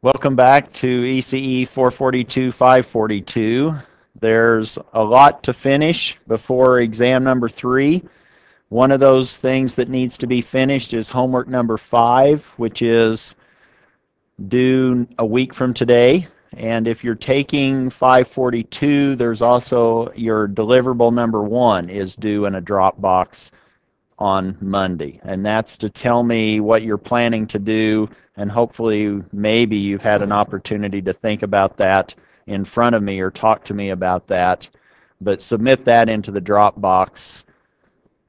Welcome back to ECE 442-542. There's a lot to finish before exam number 3. One of those things that needs to be finished is homework number 5, which is due a week from today. And if you're taking 542, there's also your deliverable number 1 is due in a Dropbox on Monday, and that's to tell me what you're planning to do, and hopefully maybe you've had an opportunity to think about that in front of me or talk to me about that, but submit that into the Dropbox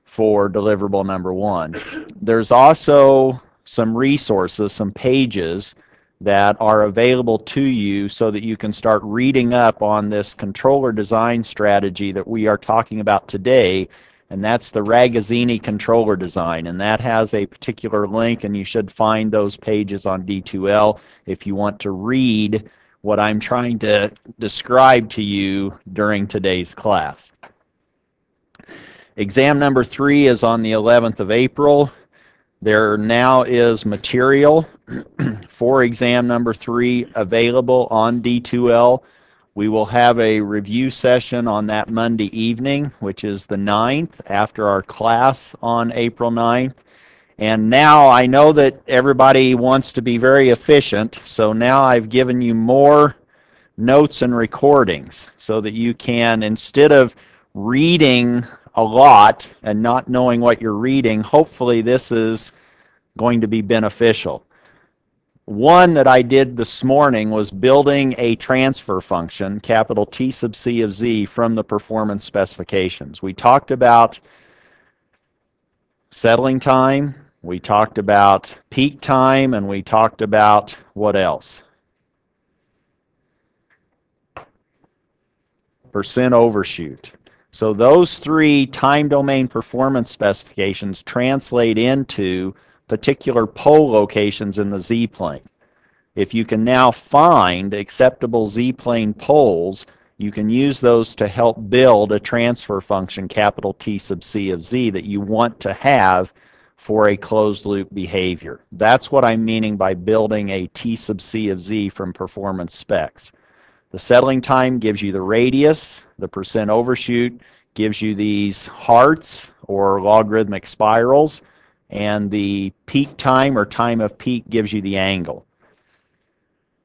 for deliverable number 1. There's also some resources, some pages that are available to you so that you can start reading up on this controller design strategy that we are talking about today, and that's the Ragazzini controller design, and that has a particular link, and you should find those pages on D2L if you want to read what I'm trying to describe to you during today's class. Exam number 3 is on the 11th of April. There now is material for exam number 3 available on D2L. We will have a review session on that Monday evening, which is the 9th, after our class on April 9th. And now I know that everybody wants to be very efficient, so now I've given you more notes and recordings so that you can, instead of reading a lot and not knowing what you're reading, hopefully this is going to be beneficial. One that I did this morning was building a transfer function, capital T sub C of Z, from the performance specifications. We talked about settling time, we talked about peak time, and we talked about what else? Percent overshoot. So those 3 time domain performance specifications translate into particular pole locations in the Z-plane. If you can now find acceptable Z-plane poles, you can use those to help build a transfer function, capital T sub C of Z, that you want to have for a closed loop behavior. That's what I'm meaning by building a T sub C of Z from performance specs. The settling time gives you the radius, the percent overshoot gives you these hearts or logarithmic spirals, and the peak time or time of peak gives you the angle.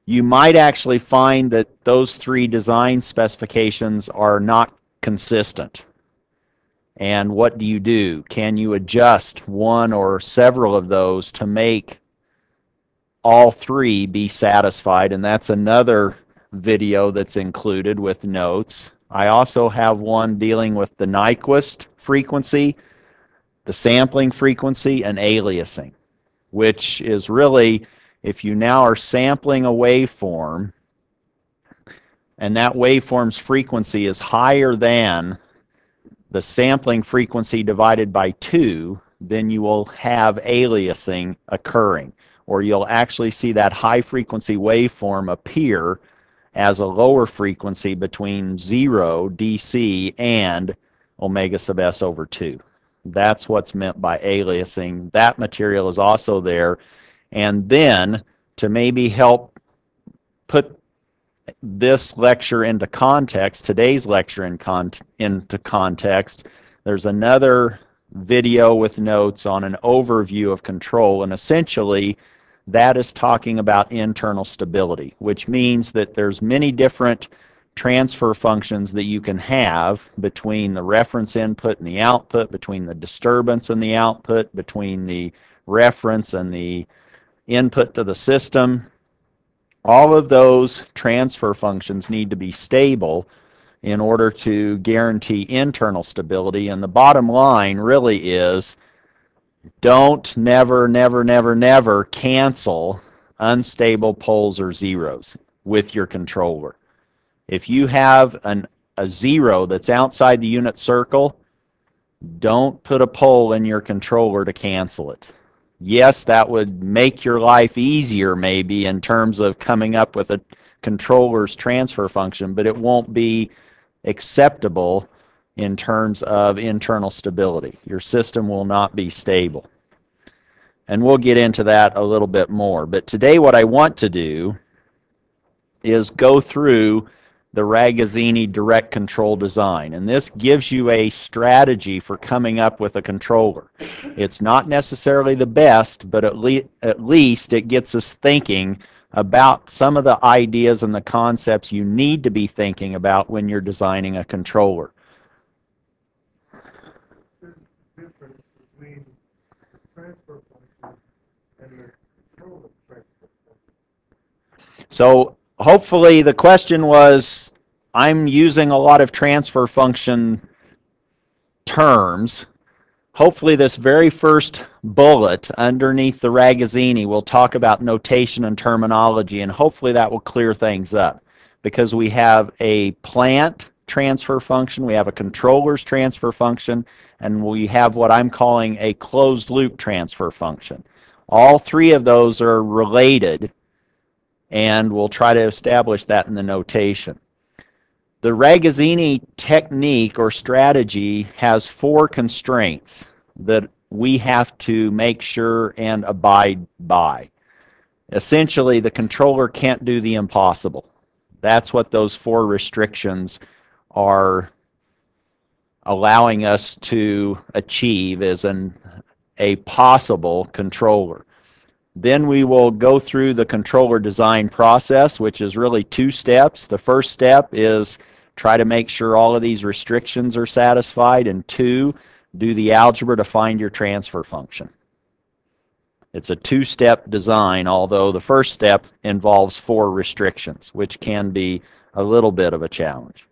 You might actually find that those 3 design specifications are not consistent. And what do you do? Can you adjust one or several of those to make all 3 be satisfied? And that's another video that's included with notes. I also have one dealing with the Nyquist frequency, the sampling frequency, and aliasing, which is really, if you now are sampling a waveform and that waveform's frequency is higher than the sampling frequency divided by 2, then you will have aliasing occurring, or you'll actually see that high frequency waveform appear as a lower frequency between 0 DC and omega sub s over 2. That's what's meant by aliasing. That material is also there. And then, to maybe help put this lecture into context, today's lecture into context, there's another video with notes on an overview of control, and essentially that is talking about internal stability, which means that there's many different transfer functions that you can have between the reference input and the output, between the disturbance and the output, between the reference and the input to the system. All of those transfer functions need to be stable in order to guarantee internal stability, and the bottom line really is don't never cancel unstable poles or zeros with your controller. If you have a 0 that's outside the unit circle, don't put a pole in your controller to cancel it. Yes, that would make your life easier maybe in terms of coming up with a controller's transfer function, but it won't be acceptable in terms of internal stability. Your system will not be stable. And we'll get into that a little bit more. But today what I want to do is go through the Ragazzini direct control design. And this gives you a strategy for coming up with a controller. It's not necessarily the best, but at least it gets us thinking about some of the ideas and the concepts you need to be thinking about when you're designing a controller. There's a difference between the transfer function and the controller transfer function. So hopefully the question was, I'm using a lot of transfer function terms. Hopefully this very first bullet underneath the Ragazzini will talk about notation and terminology, and hopefully that will clear things up, because we have a plant transfer function, we have a controller's transfer function, and we have what I'm calling a closed loop transfer function. All three of those are related, and we'll try to establish that in the notation. The Ragazzini technique or strategy has 4 constraints that we have to make sure and abide by. Essentially, the controller can't do the impossible. That's what those 4 restrictions are allowing us to achieve as a possible controller. Then we will go through the controller design process, which is really 2 steps. The first step is try to make sure all of these restrictions are satisfied, and 2, do the algebra to find your transfer function. It's a 2-step design, although the first step involves 4 restrictions, which can be a little bit of a challenge.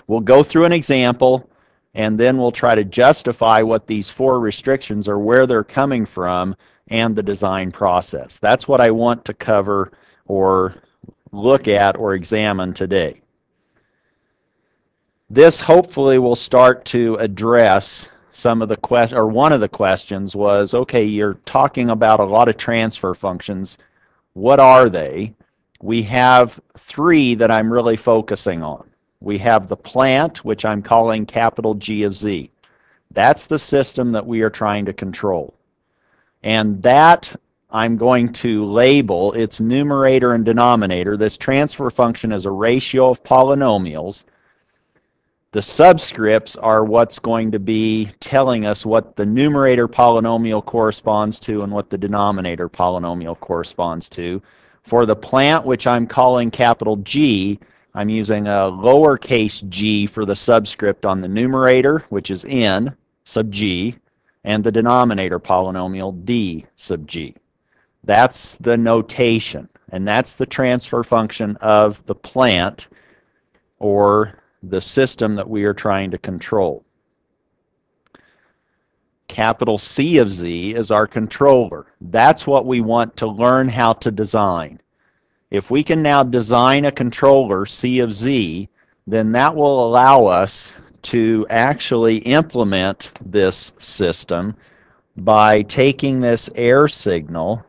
We'll go through an example, and then we'll try to justify what these 4 restrictions are, where they're coming from, and the design process. That's what I want to cover or look at or examine today. This hopefully will start to address some of the questions, or one of the questions was, okay, you're talking about a lot of transfer functions. What are they? We have 3 that I'm really focusing on. We have the plant, which I'm calling capital G of Z. That's the system that we are trying to control. And that I'm going to label its numerator and denominator. This transfer function is a ratio of polynomials. The subscripts are what's going to be telling us what the numerator polynomial corresponds to and what the denominator polynomial corresponds to. For the plant, which I'm calling capital G, I'm using a lowercase g for the subscript on the numerator, which is n sub g, and the denominator polynomial d sub g. That's the notation, and that's the transfer function of the plant, or the system that we are trying to control. Capital C of Z is our controller. That's what we want to learn how to design. If we can now design a controller, C of Z, then that will allow us to actually implement this system by taking this error signal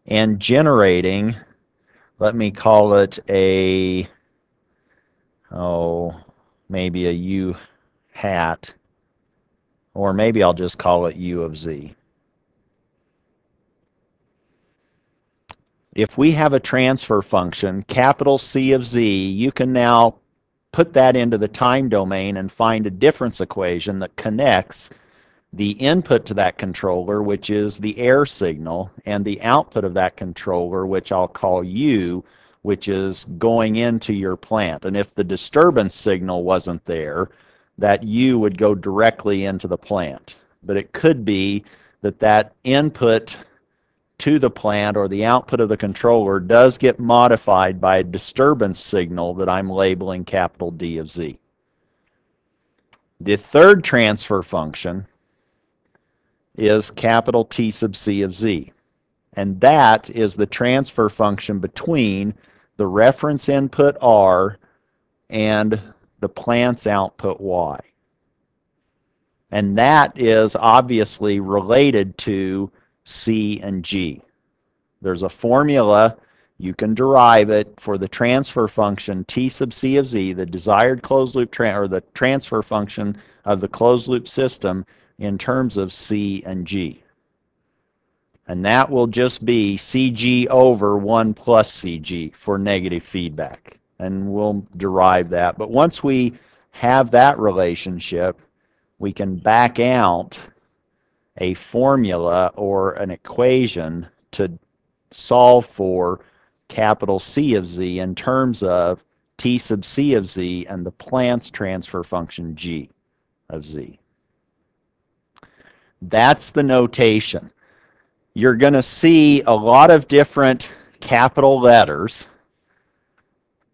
and generating, let me call it a, maybe a U hat, or maybe I'll just call it U of Z. If we have a transfer function, capital C of Z, you can now put that into the time domain and find a difference equation that connects the input to that controller, which is the error signal, and the output of that controller, which I'll call U, which is going into your plant. And if the disturbance signal wasn't there, that U would go directly into the plant. But it could be that that input to the plant or the output of the controller does get modified by a disturbance signal that I'm labeling capital D of Z. The third transfer function is capital T sub C of Z. And that is the transfer function between the reference input R and the plant's output Y. And that is obviously related to C and G. There's a formula, you can derive it, for the transfer function T sub C of Z, the desired closed loop or the transfer function of the closed loop system in terms of C and G. And that will just be CG over 1 plus CG for negative feedback. And we'll derive that. But once we have that relationship, we can back out a formula or an equation to solve for capital C of Z in terms of T sub C of Z and the Planck's transfer function G of Z. That's the notation. You're going to see a lot of different capital letters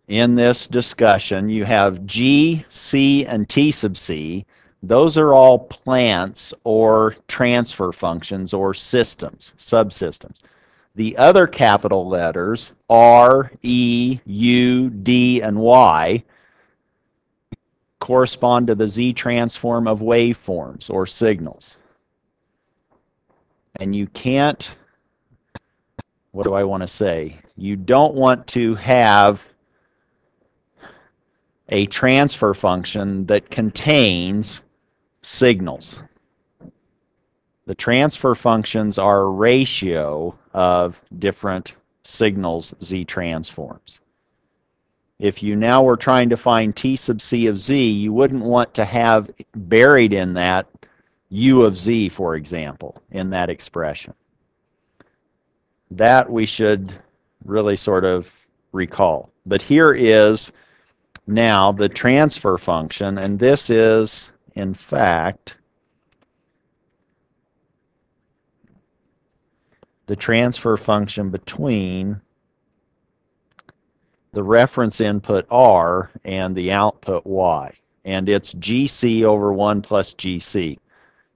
in this discussion. You have G, C, and T sub C. Those are all Planck's or transfer functions or systems, subsystems. The other capital letters, R, E, U, D, and Y, correspond to the Z transform of waveforms or signals. And you can't, what do I want to say? You don't want to have a transfer function that contains signals. The transfer functions are a ratio of different signals Z transforms. If you now were trying to find T sub C of Z, you wouldn't want to have buried in that U of Z, for example, in that expression. That we should really sort of recall. But here is now the transfer function, and this is, in fact, the transfer function between the reference input R and the output Y. And it's GC over 1 plus GC.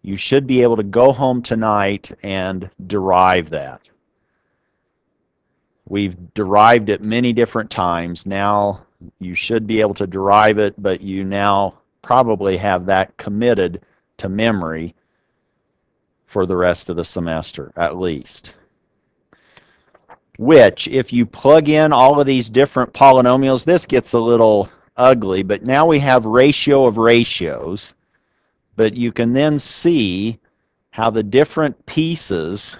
You should be able to go home tonight and derive that. We've derived it many different times. Now you should be able to derive it, but you now probably have that committed to memory for the rest of the semester, at least. Which, if you plug in all of these different polynomials, this gets a little ugly, but now we have ratio of ratios, but you can then see how the different pieces,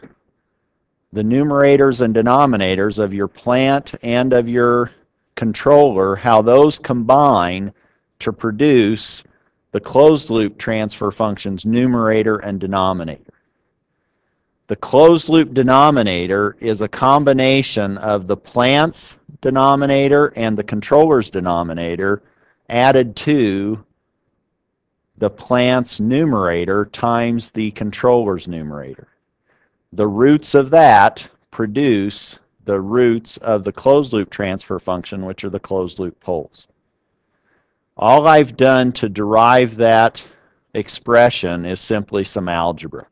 the numerators and denominators of your plant and of your controller, how those combine to produce the closed loop transfer functions numerator and denominator. The closed loop denominator is a combination of the plant's denominator and the controller's denominator added to the plant's numerator times the controller's numerator. The roots of that produce the roots of the closed loop transfer function, which are the closed loop poles. All I've done to derive that expression is simply some algebra.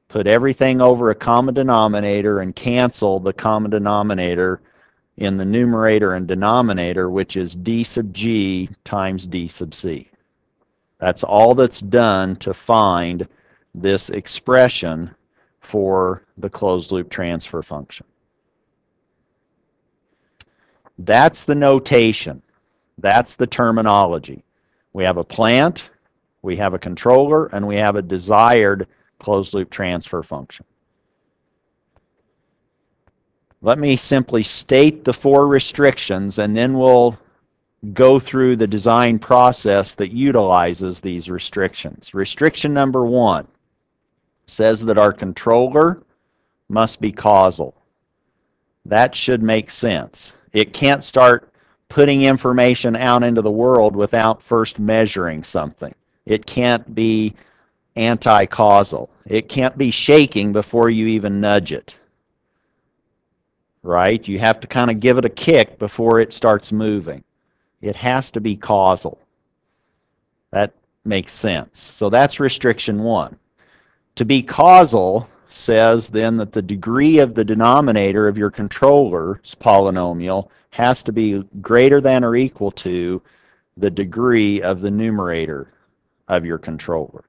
Put everything over a common denominator and cancel the common denominator in the numerator and denominator, which is d sub g times d sub c. That's all that's done to find this expression for the closed loop transfer function. That's the notation. That's the terminology. We have a plant, we have a controller, and we have a desired closed loop transfer function. Let me simply state the 4 restrictions, and then we'll go through the design process that utilizes these restrictions. Restriction number 1 says that our controller must be causal. That should make sense. It can't start putting information out into the world without first measuring something. It can't be anti-causal. It can't be shaking before you even nudge it. Right? You have to kind of give it a kick before it starts moving. It has to be causal. That makes sense. So that's restriction 1. To be causal says then that the degree of the denominator of your controller's polynomial has to be greater than or equal to the degree of the numerator of your controller.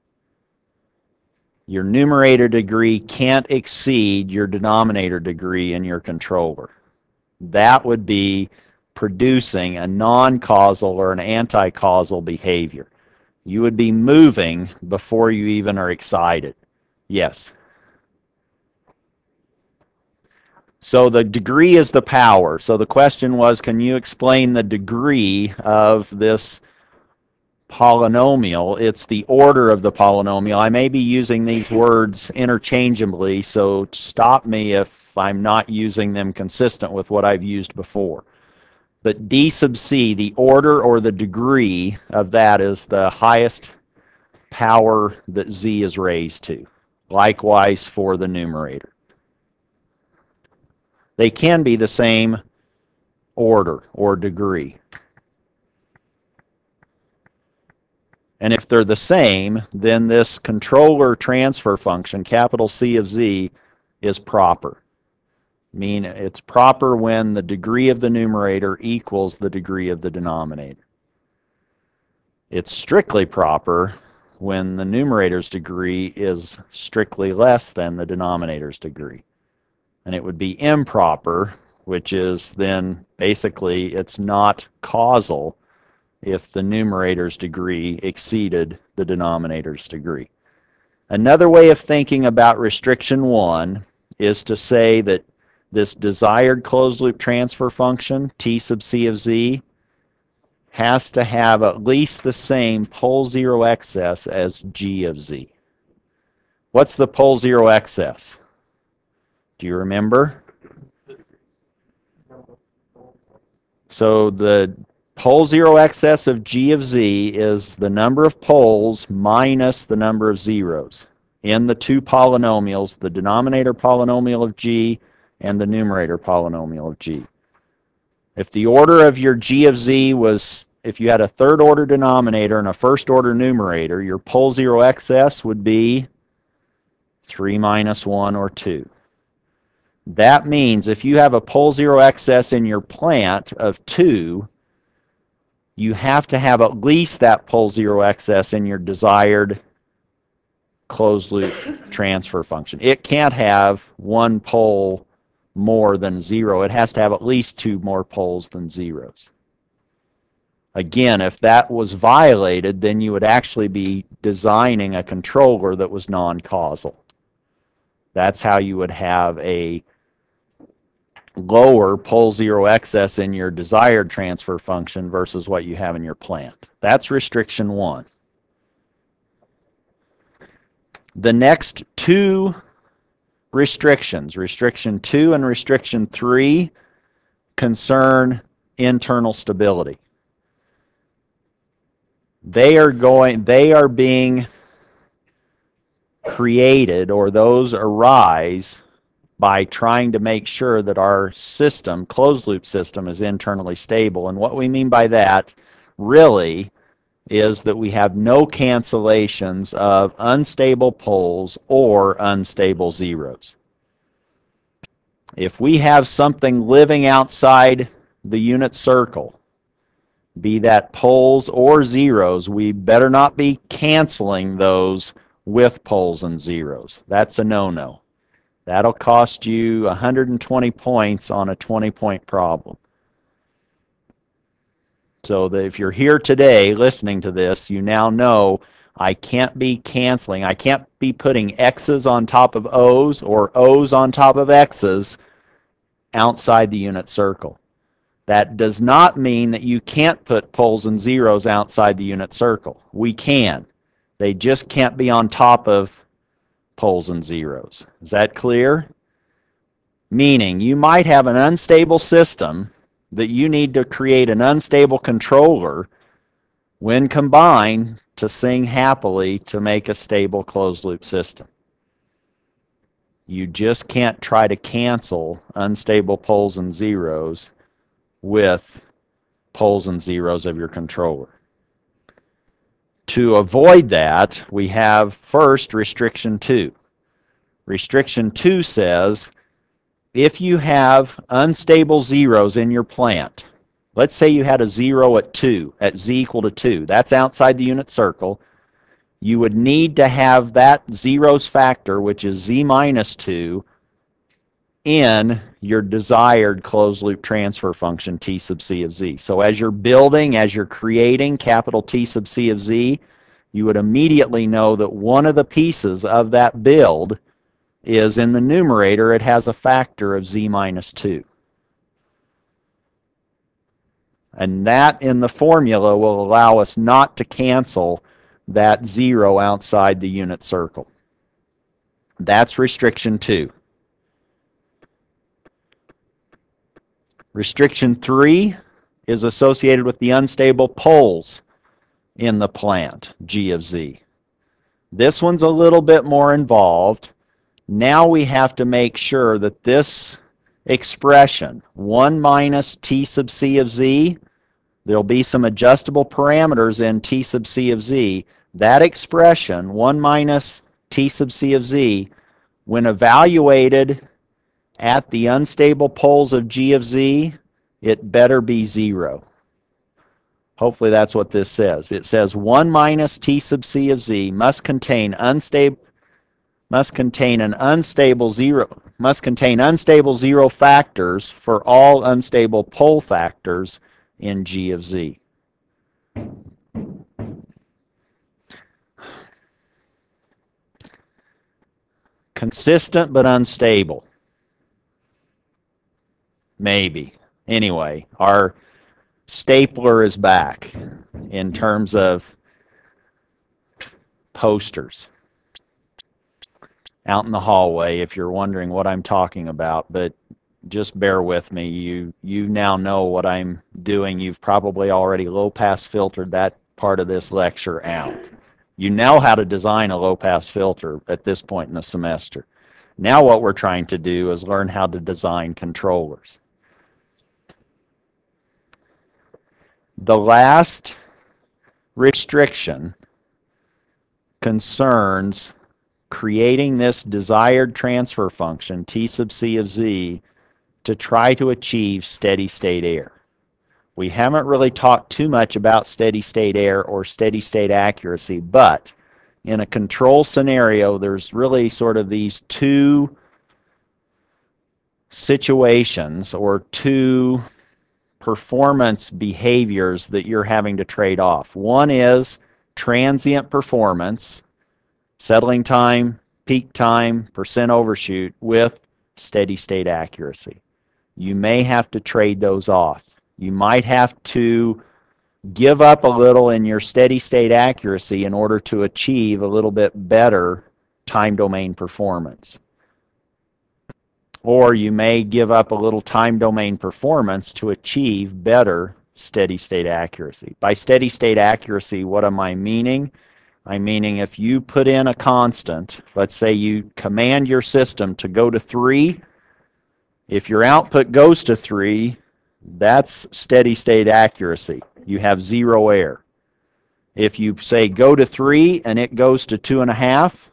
Your numerator degree can't exceed your denominator degree in your controller. That would be producing a non-causal or an anti-causal behavior. You would be moving before you even are excited. Yes? So the degree is the power. So the question was, can you explain the degree of this polynomial? It's the order of the polynomial. I may be using these words interchangeably, so stop me if I'm not using them consistent with what I've used before. But d sub c, the order or the degree of that, is the highest power that z is raised to. Likewise for the numerator. They can be the same order or degree. And if they're the same, then this controller transfer function, capital C of z, is proper. Mean it's proper when the degree of the numerator equals the degree of the denominator. It's strictly proper when the numerator's degree is strictly less than the denominator's degree. And it would be improper, which is then basically it's not causal if the numerator's degree exceeded the denominator's degree. Another way of thinking about restriction 1 is to say that this desired closed loop transfer function, t sub c of z, has to have at least the same pole zero excess as g of z. What's the pole zero excess? Do you remember? So the pole zero excess of g of z is the number of poles minus the number of zeros in the two polynomials, the denominator polynomial of g and the numerator polynomial of g. If the order of your g of z was, if you had a third order denominator and a first order numerator, your pole zero excess would be 3 minus 1 or 2. That means if you have a pole zero excess in your plant of 2, you have to have at least that pole zero excess in your desired closed loop transfer function. It can't have one pole more than 0. It has to have at least 2 more poles than zeros. Again, if that was violated, then you would actually be designing a controller that was non-causal. That's how you would have a lower pole zero excess in your desired transfer function versus what you have in your plant. That's restriction 1. The next two restrictions, restriction 2 and restriction 3, concern internal stability. They are being created, or those arise by trying to make sure that our system, closed loop system, is internally stable. And what we mean by that really is that we have no cancellations of unstable poles or unstable zeros. If we have something living outside the unit circle, be that poles or zeros, we better not be canceling those with poles and zeros. That's a no-no. That'll cost you 120 points on a 20-point problem. So that if you're here today listening to this, you now know I can't be canceling. I can't be putting X's on top of O's or O's on top of X's outside the unit circle. That does not mean that you can't put poles and zeros outside the unit circle. We can. They just can't be on top of poles and zeros. Is that clear? Meaning you might have an unstable system that you need to create an unstable controller when combined to sing happily to make a stable closed loop system. You just can't try to cancel unstable poles and zeros with poles and zeros of your controller. To avoid that, we have first restriction 2. Restriction 2 says if you have unstable zeros in your plant, let's say you had a 0 at 2, at z equal to 2, that's outside the unit circle, you would need to have that zeros factor, which is z minus 2, in your desired closed loop transfer function t sub c of z. So as you're building, as you're creating capital T sub c of z, you would immediately know that one of the pieces of that build is in the numerator, it has a factor of z minus 2. And that in the formula will allow us not to cancel that 0 outside the unit circle. That's restriction 2. Restriction 3 is associated with the unstable poles in the plant, G of Z. This one's a little bit more involved. Now we have to make sure that this expression, 1 minus T sub C of Z, there'll be some adjustable parameters in T sub C of Z. That expression, 1 minus T sub C of Z, when evaluated at the unstable poles of G of Z, it better be 0. Hopefully that's what this says. It says 1 minus T sub C of Z must contain unstable zero factors for all unstable pole factors in G of Z. Consistent but unstable. Maybe. Anyway, our stapler is back in terms of posters out in the hallway, if you're wondering what I'm talking about, but just bear with me. You now know what I'm doing. You've probably already low-pass filtered that part of this lecture out. You know how to design a low-pass filter at this point in the semester. Now what we're trying to do is learn how to design controllers. The last restriction concerns creating this desired transfer function, T sub C of Z, to try to achieve steady state error. We haven't really talked too much about steady state error or steady state accuracy, but in a control scenario, there's really sort of these two situations or two performance behaviors that you're having to trade off. One is transient performance, settling time, peak time, percent overshoot, with steady state accuracy. You may have to trade those off. You might have to give up a little in your steady state accuracy in order to achieve a little bit better time domain performance. Or you may give up a little time domain performance to achieve better steady state accuracy. By steady state accuracy, what am I meaning? I'm meaning if you put in a constant, let's say you command your system to go to 3, if your output goes to 3, that's steady state accuracy. You have 0 error. If you say go to 3 and it goes to 2.5,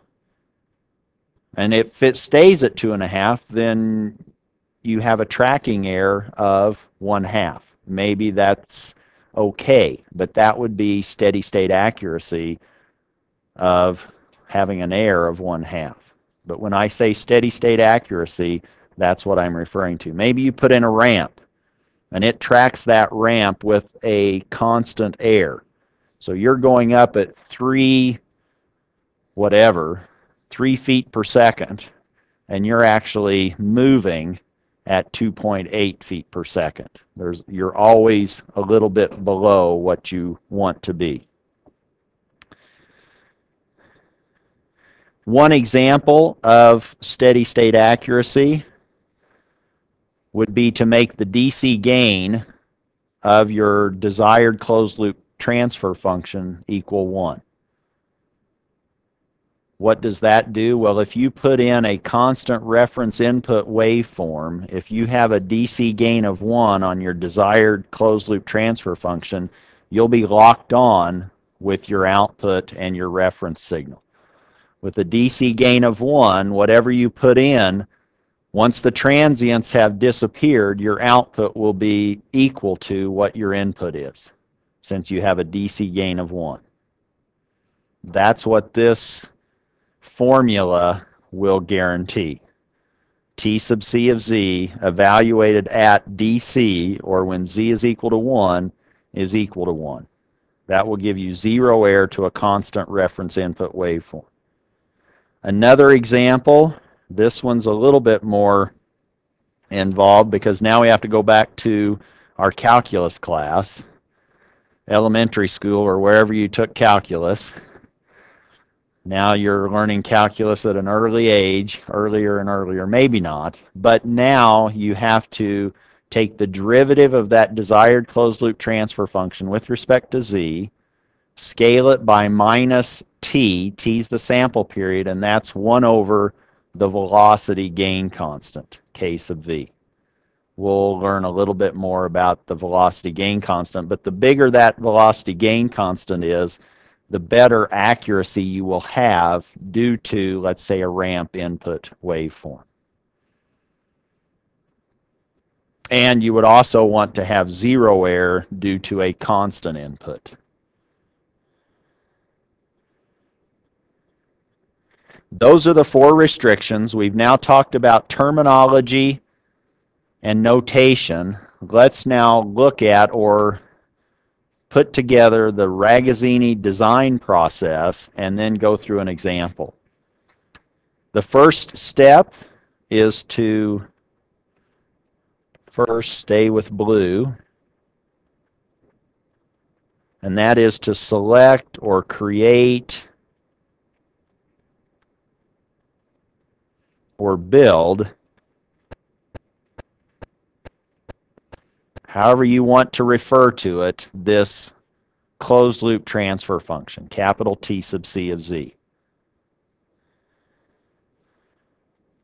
and if it stays at 2.5, then you have a tracking error of 1/2. Maybe that's okay, but that would be steady state accuracy of having an error of 1/2. But when I say steady state accuracy, that's what I'm referring to. Maybe you put in a ramp, and it tracks that ramp with a constant error. So you're going up at 3 feet per second, and you're actually moving at 2.8 feet per second. You're always a little bit below what you want to be. One example of steady state accuracy would be to make the DC gain of your desired closed loop transfer function equal 1. What does that do? Well, if you put in a constant reference input waveform, if you have a DC gain of 1 on your desired closed loop transfer function, you'll be locked on with your output and your reference signal. With a DC gain of 1, whatever you put in, once the transients have disappeared, your output will be equal to what your input is, since you have a DC gain of 1. That's what this formula will guarantee. T sub C of Z evaluated at DC, or when Z is equal to 1, is equal to 1. That will give you 0 error to a constant reference input waveform. Another example This one's a little bit more involved because now we have to go back to our calculus class, elementary school or wherever you took calculus. Now you're learning calculus at an early age, earlier and earlier, maybe not, but now you have to take the derivative of that desired closed loop transfer function with respect to z, scale it by minus t, t's the sample period, and that's 1 over the velocity gain constant, k sub v. We'll learn a little bit more about the velocity gain constant, but the bigger that velocity gain constant is, the better accuracy you will have due to, let's say, a ramp input waveform. And you would also want to have zero error due to a constant input. Those are the 4 restrictions. We've now talked about terminology and notation. Let's now look at or put together the Ragazzini design process and then go through an example. The first step is to first stay with blue, and that is to select or create or build, however you want to refer to it, this closed loop transfer function, capital T sub C of Z.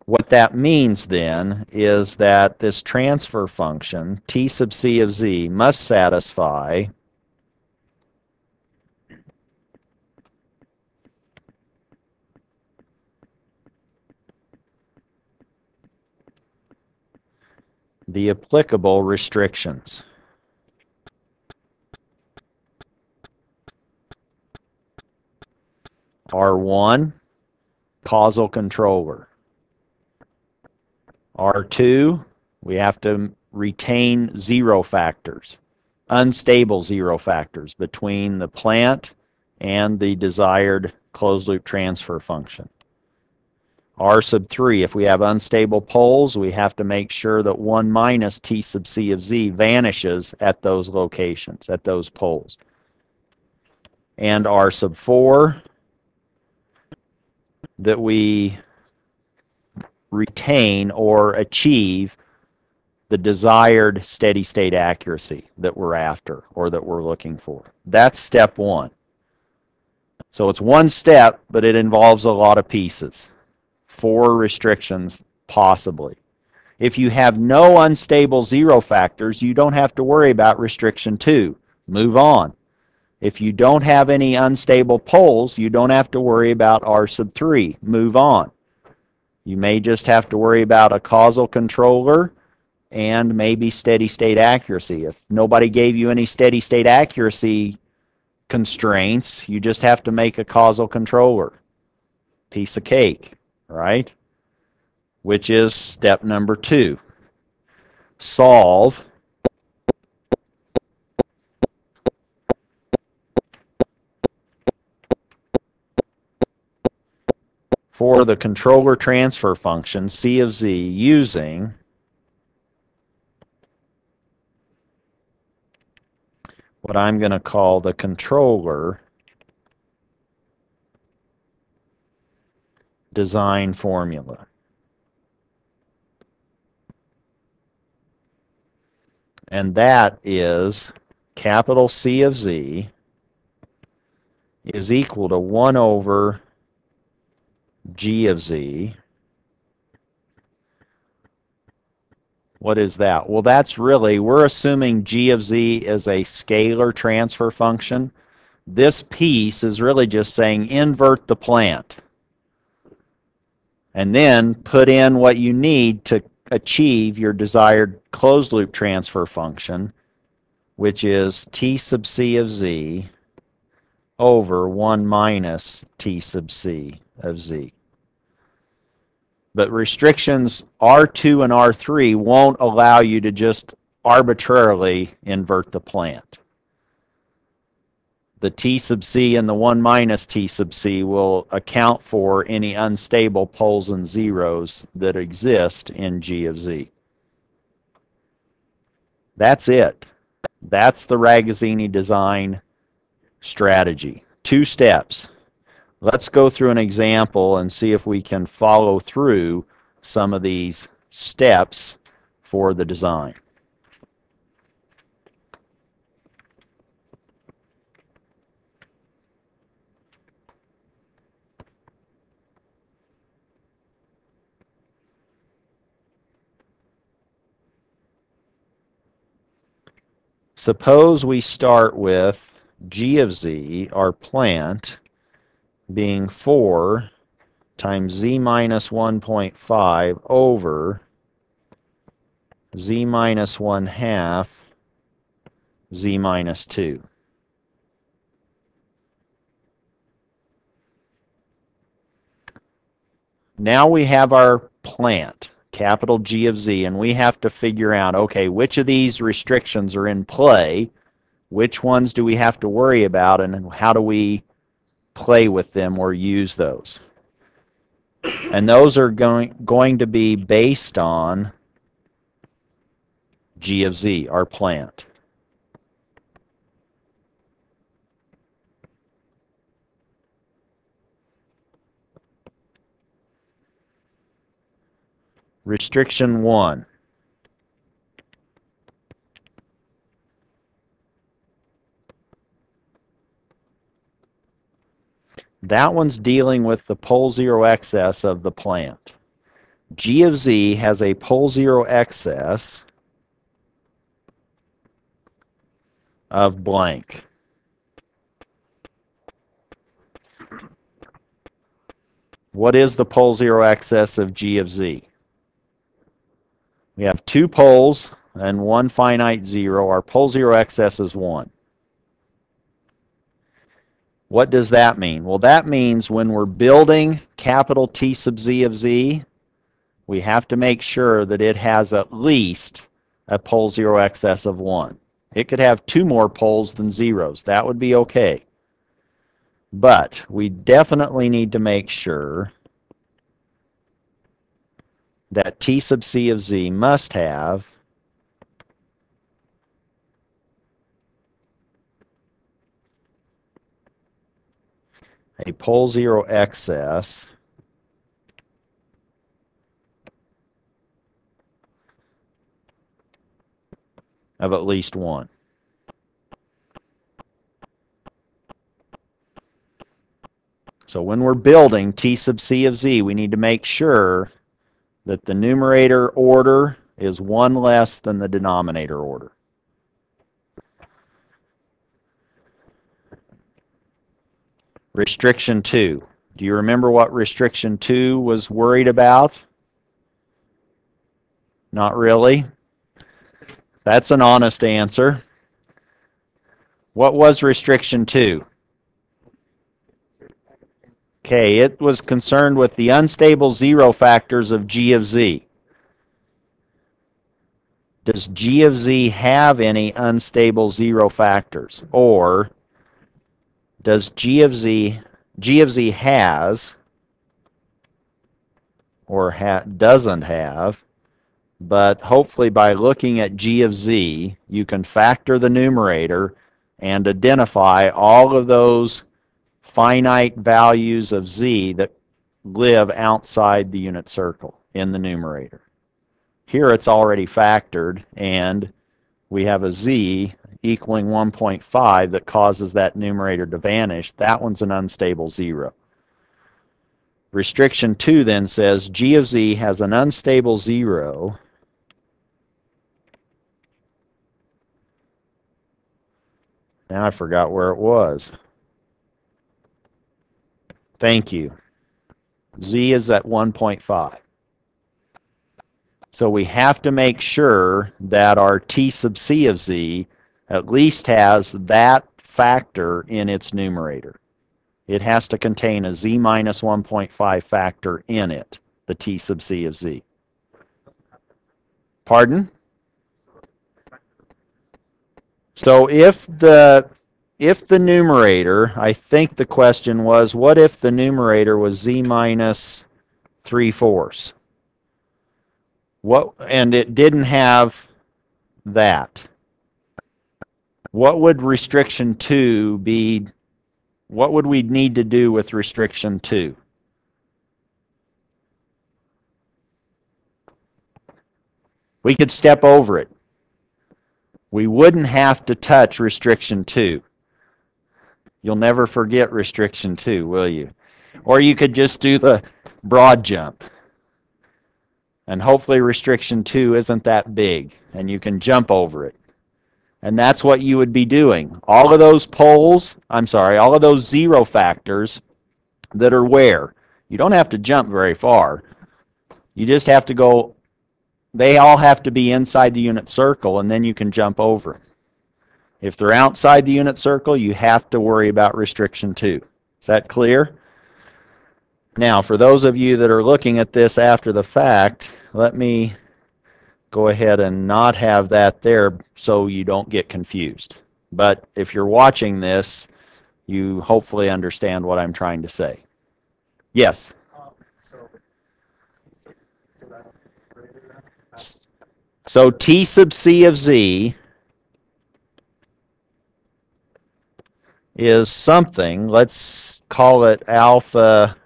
What that means then is that this transfer function, T sub C of Z, must satisfy the applicable restrictions. R1, causal controller. R2, we have to retain zero factors, unstable zero factors between the plant and the desired closed loop transfer function. R sub 3, if we have unstable poles, we have to make sure that 1 minus T sub C of Z vanishes at those locations, at those poles. And R sub 4, that we retain or achieve the desired steady state accuracy that we're after or that we're looking for. That's step 1. So it's one step, but it involves a lot of pieces. 4 restrictions, possibly. If you have no unstable zero factors, you don't have to worry about restriction 2. Move on. If you don't have any unstable poles, you don't have to worry about R sub 3. Move on. You may just have to worry about a causal controller and maybe steady state accuracy. If nobody gave you any steady state accuracy constraints, you just have to make a causal controller. Piece of cake, right? Which is step number 2. Solve for the controller transfer function C of Z using what I'm going to call the controller design formula. And that is capital C of Z is equal to 1 over G of Z. What is that? Well, that's really, we're assuming G of Z is a scalar transfer function. This piece is really just saying invert the plant. And then put in what you need to achieve your desired closed loop transfer function, which is T sub C of Z over 1 minus T sub C of Z. But restrictions R2 and R3 won't allow you to just arbitrarily invert the plant. the t sub c and the 1 minus t sub c will account for any unstable poles and zeros that exist in G of z. That's it. That's the Ragazzini design strategy. 2 steps. Let's go through an example and see if we can follow through some of these steps for the design. Suppose we start with G of z, our plant, being 4 times z minus 1.5 over z minus 1/2 z minus 2. Now we have our plant, capital G of z, and we have to figure out, okay, which of these restrictions are in play, which ones do we have to worry about, and how do we play with them or use those. And those are going to be based on G of z, our plant. Restriction 1. That one's dealing with the pole zero excess of the plant. G of z has a pole zero excess of blank. What is the pole zero excess of G of z? We have 2 poles and 1 finite zero. Our pole zero excess is 1. What does that mean? Well, that means when we're building capital T sub z of z, we have to make sure that it has at least a pole zero excess of 1. It could have 2 more poles than zeros. That would be okay. But we definitely need to make sure that T sub c of z must have a pole zero excess of at least 1. So when we're building T sub c of z, we need to make sure that the numerator order is 1 less than the denominator order. Restriction 2. Do you remember what restriction 2 was worried about? Not really. That's an honest answer. What was restriction 2? Okay, it was concerned with the unstable zero factors of G of z. Does G of z have any unstable zero factors? Or does G of z has or doesn't have, but hopefully by looking at G of z, you can factor the numerator and identify all of those finite values of z that live outside the unit circle in the numerator. Here it's already factored, and we have a z equaling 1.5 that causes that numerator to vanish. That one's an unstable zero. Restriction 2 then says G of z has an unstable zero now I forgot where it was. Thank you. Z is at 1.5. So we have to make sure that our T sub c of z at least has that factor in its numerator. It has to contain a z minus 1.5 factor in it, the T sub c of z. Pardon? So if the if the numerator, I think the question was, what if the numerator was z minus 3/4? What, and it didn't have that. What would restriction 2 be? What would we need to do with restriction 2? We could step over it. We wouldn't have to touch restriction 2. You'll never forget restriction 2, will you? Or you could just do the broad jump. And hopefully restriction 2 isn't that big, and you can jump over it. And that's what you would be doing. All of those poles, all of those zero factors that are where? You don't have to jump very far. You just have to go, they all have to be inside the unit circle, and then you can jump over. If they're outside the unit circle, you have to worry about restriction 2. Is that clear? Now, for those of you that are looking at this after the fact, let me go ahead and not have that there so you don't get confused. But if you're watching this, you hopefully understand what I'm trying to say. Yes? So T sub C of Z is something, let's call it alpha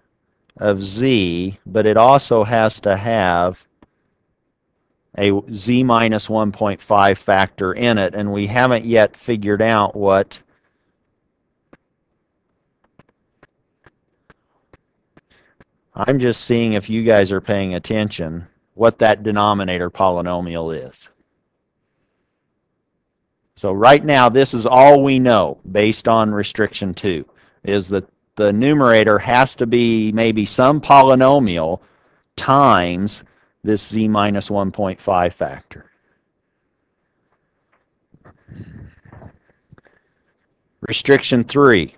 of Z, but it also has to have a Z minus 1.5 factor in it, and we haven't yet figured out what I'm just seeing if you guys are paying attention, what that denominator polynomial is. So right now, this is all we know based on restriction 2, is that the numerator has to be maybe some polynomial times this Z minus 1.5 factor. Restriction 3.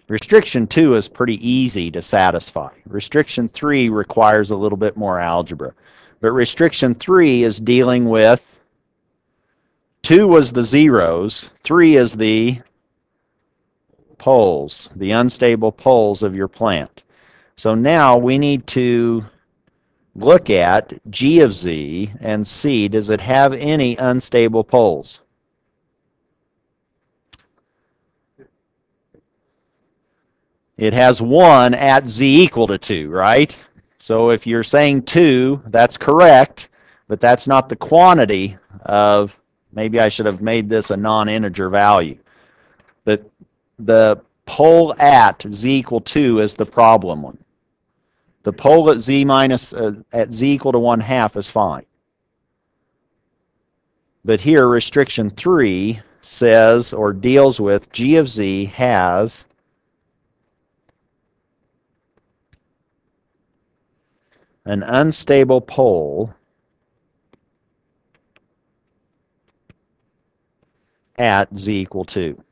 Restriction 2 is pretty easy to satisfy. Restriction 3 requires a little bit more algebra. But restriction 3 is dealing with 2 was the zeros, 3 is the poles, the unstable poles of your plant. So now we need to look at G of Z and see, does it have any unstable poles? It has 1 at Z equal to 2, right? So if you're saying 2, that's correct, but that's not the quantity of, maybe I should have made this a non-integer value. But the pole at Z equal 2 is the problem one. The pole at Z minus, at Z equal to 1/2 is fine. But here restriction 3 says, or deals with, G of Z has an unstable pole at Z equal 2.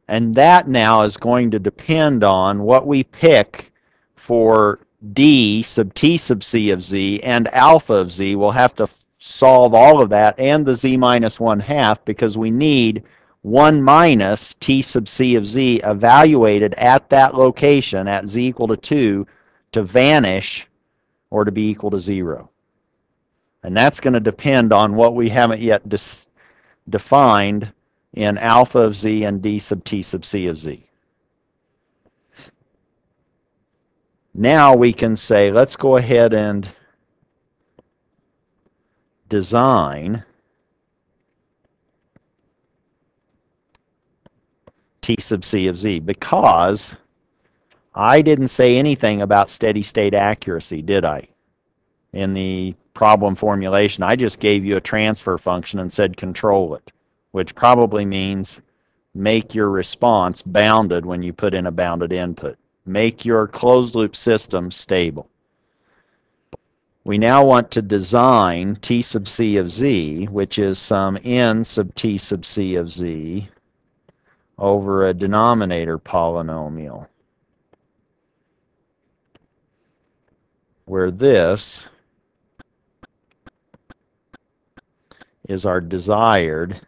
And that now is going to depend on what we pick for D sub T sub C of Z and alpha of Z. We'll have to solve all of that and the Z minus 1/2 because we need 1 minus T sub C of Z evaluated at that location at Z equal to 2 to vanish or to be equal to 0. And that's going to depend on what we haven't yet defined in alpha of Z and D sub T sub C of Z. Now we can say, let's go ahead and design T sub C of Z, because I didn't say anything about steady state accuracy, did I? In the problem formulation, I just gave you a transfer function and said control it, which probably means make your response bounded when you put in a bounded input. Make your closed loop system stable. We now want to design T sub C of Z, which is some n sub T sub C of Z over a denominator polynomial, where this is our desired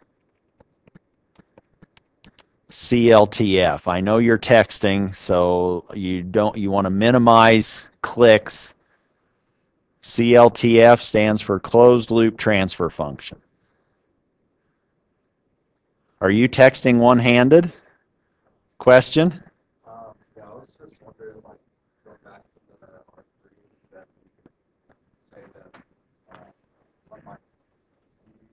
CLTF. I know you're texting, so you want to minimize clicks. CLTF stands for closed loop transfer function. Are you texting one-handed? Question? Yeah, I was just wondering, like, going back to the R3, that we could say that one minus C.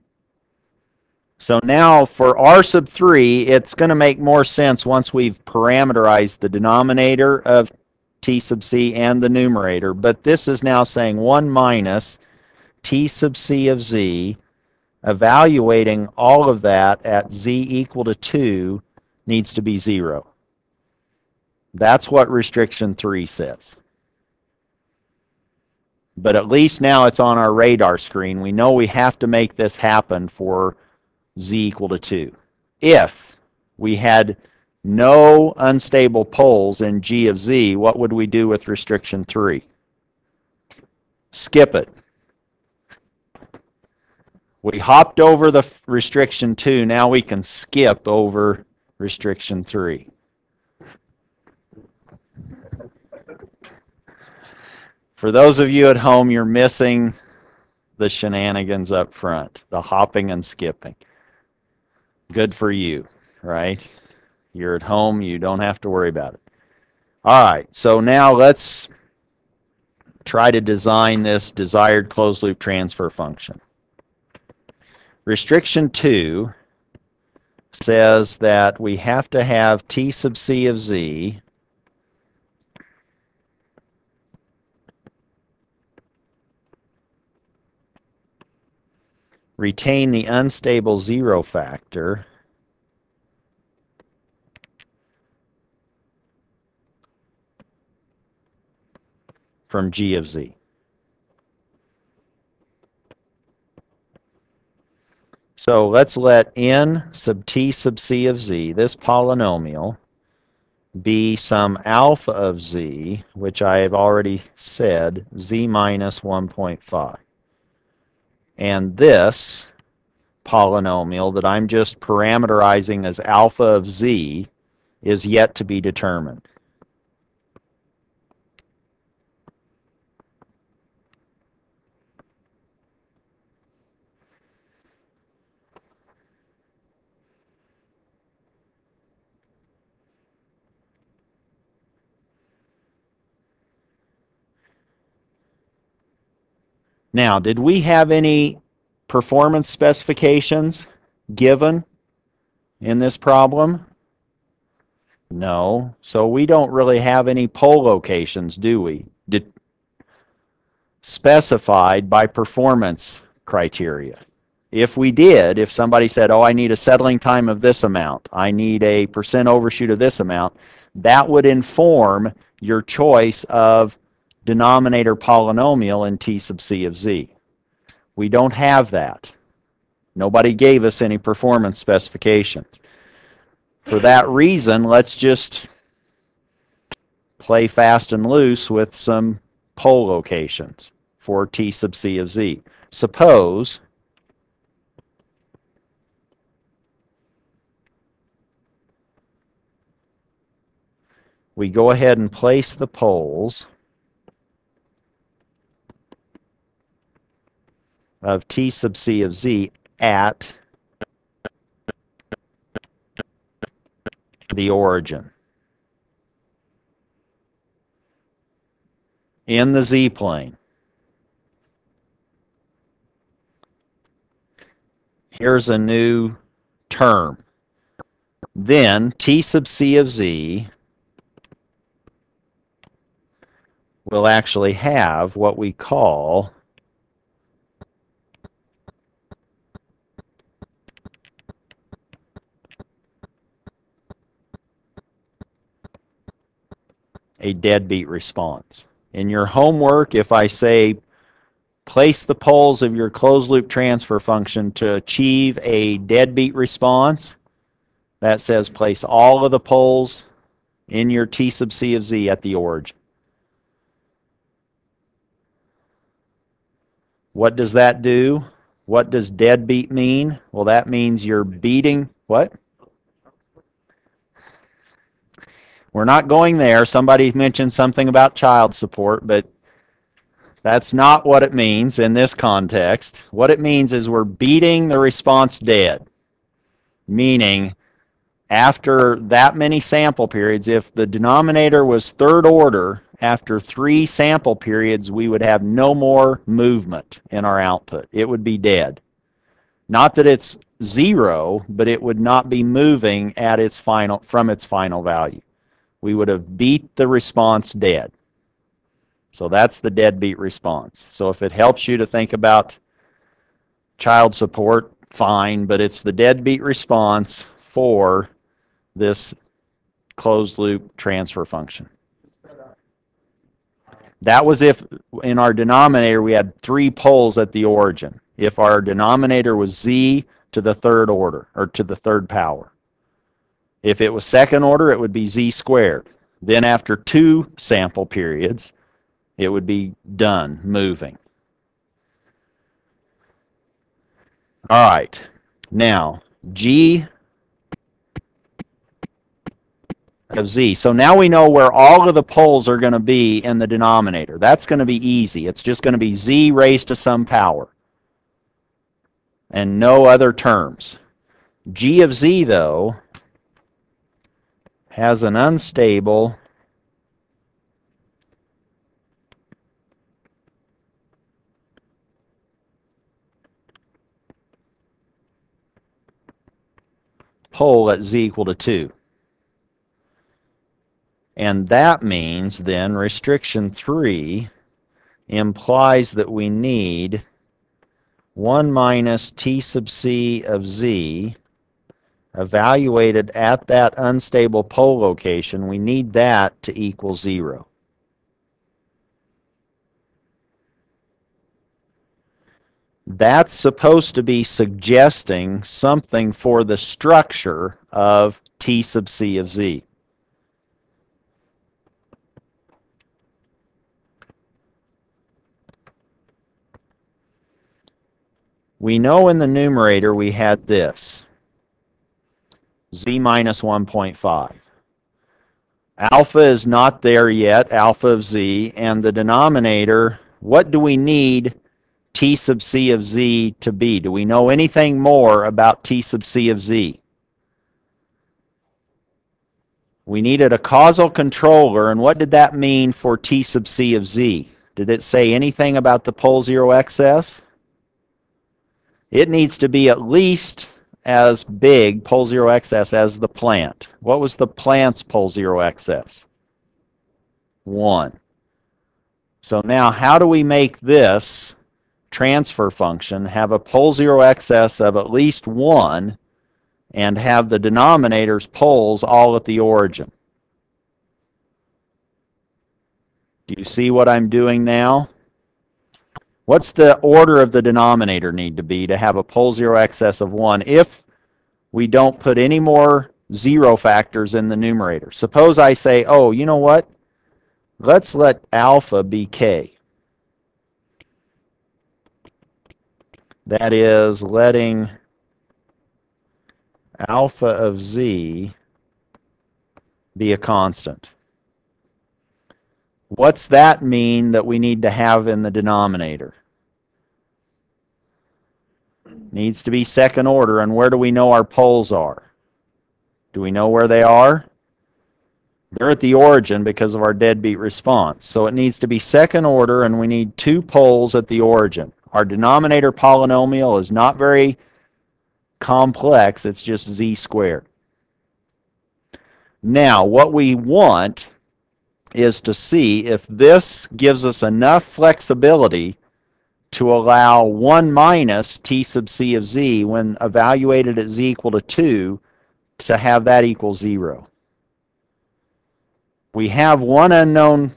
So now for R sub 3, it's going to make more sense once we've parameterized the denominator of T sub C and the numerator. But this is now saying 1 minus T sub C of Z, evaluating all of that at Z equal to 2 needs to be 0. That's what restriction 3 says. But at least now it's on our radar screen. We know we have to make this happen for Z equal to 2. If we had no unstable poles in G of Z, what would we do with restriction 3? Skip it. We hopped over the restriction 2, now we can skip over restriction 3. For those of you at home, you're missing the shenanigans up front, the hopping and skipping. Good for you, right? You're at home, you don't have to worry about it. All right, so now let's try to design this desired closed loop transfer function. Restriction 2 says that we have to have T sub C of Z retain the unstable zero factor from G of Z. So let's let n sub T sub C of Z, this polynomial, be some alpha of Z, which I have already said, Z minus 1.5. And this polynomial that I'm just parameterizing as alpha of Z is yet to be determined. Now, did we have any performance specifications given in this problem? No. So we don't really have any pole locations, do we? Specified by performance criteria. If we did, if somebody said, oh, I need a settling time of this amount, I need a percent overshoot of this amount, that would inform your choice of denominator polynomial in T sub C of Z. We don't have that. Nobody gave us any performance specifications. For that reason, let's just play fast and loose with some pole locations for T sub C of Z. Suppose we go ahead and place the poles of T sub C of Z at the origin in the z-plane. Here's a new term. Then T sub C of Z will actually have what we call a deadbeat response. In your homework, if I say place the poles of your closed loop transfer function to achieve a deadbeat response, that says place all of the poles in your T sub C of Z at the origin. What does that do? What does deadbeat mean? Well, that means you're beating, what? We're not going there. Somebody mentioned something about child support, but that's not what it means in this context. What it means is we're beating the response dead, meaning after that many sample periods, if the denominator was third order, after 3 sample periods, we would have no more movement in our output. It would be dead. Not that it's 0, but it would not be moving at its final, from its final value. We would have beat the response dead. So that's the deadbeat response. So if it helps you to think about child support, fine, but it's the deadbeat response for this closed loop transfer function. That was if in our denominator we had 3 poles at the origin. If our denominator was z to the third order, or to the third power. If it was second order, it would be z squared. Then after 2 sample periods, it would be done moving. All right. Now, g of z. So now we know where all of the poles are going to be in the denominator. That's going to be easy. It's just going to be z raised to some power and no other terms. G of z, though, has an unstable pole at z equal to 2. And that means then restriction 3 implies that we need 1 minus t sub c of z evaluated at that unstable pole location. We need that to equal 0. That's supposed to be suggesting something for the structure of t sub c of z. We know in the numerator we had this, z minus 1.5. Alpha is not there yet, alpha of z, and the denominator, what do we need t sub c of z to be? Do we know anything more about t sub c of z? We needed a causal controller, and what did that mean for t sub c of z? Did it say anything about the pole zero excess? It needs to be at least as big, pole zero excess, as the plant. What was the plant's pole zero excess? 1. So now how do we make this transfer function have a pole zero excess of at least 1 and have the denominator's poles all at the origin? Do you see what I'm doing now? What's the order of the denominator need to be to have a pole zero excess of 1 if we don't put any more 0 factors in the numerator? Suppose I say, oh, you know what? Let's let alpha be k. That is, letting alpha of z be a constant. What's that mean that we need to have in the denominator? Needs to be second order, and where do we know our poles are? Do we know where they are? They're at the origin because of our deadbeat response. So it needs to be second order, and we need 2 poles at the origin. Our denominator polynomial is not very complex. It's just z squared. Now, what we want is to see if this gives us enough flexibility to allow 1 minus t sub c of z when evaluated at z equal to 2 to have that equal 0. We have one unknown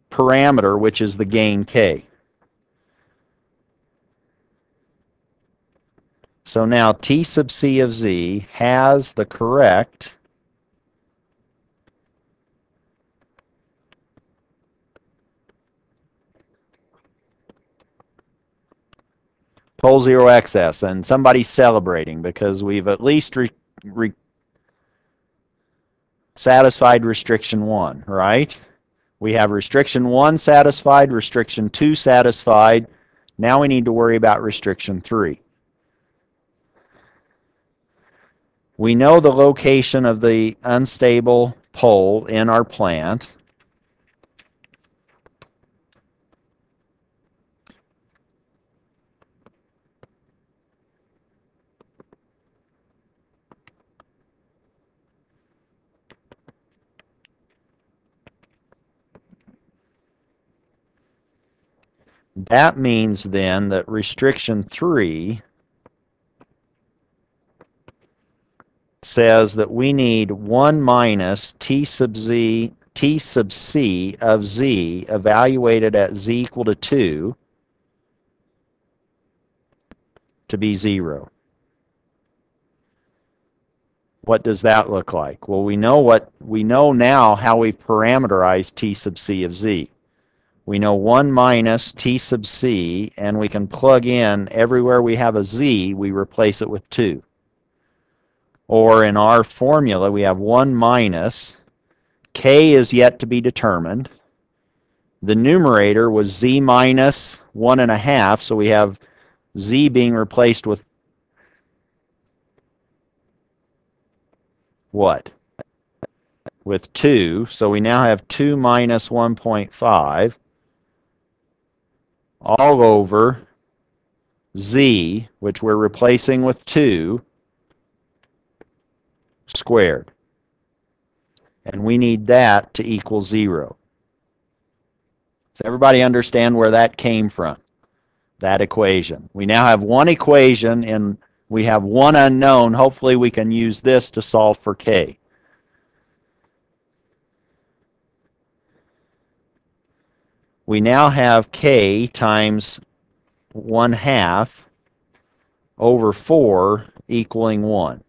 parameter, which is the gain k. So now t sub c of z has the correct pole zero excess, and somebody's celebrating because we've at least satisfied restriction 1, right? We have restriction 1 satisfied, restriction 2 satisfied. Now we need to worry about restriction 3. We know the location of the unstable pole in our plant. That means then that restriction 3 says that we need 1 minus t sub c of z evaluated at z equal to 2 to be 0. What does that look like? Well, we know now how we've parameterized t sub c of z. We know 1 minus t sub c, and we can plug in everywhere we have a z, we replace it with 2. Or in our formula, we have 1 minus, k is yet to be determined. The numerator was z minus 1.5, so we have z being replaced with what? With 2, so we now have 2 minus 1.5 all over z, which we're replacing with 2, squared. And we need that to equal 0. Does everybody understand where that came from? That equation. We now have one equation and we have one unknown. Hopefully we can use this to solve for k. We now have k times 1/2 over 4 equaling 1.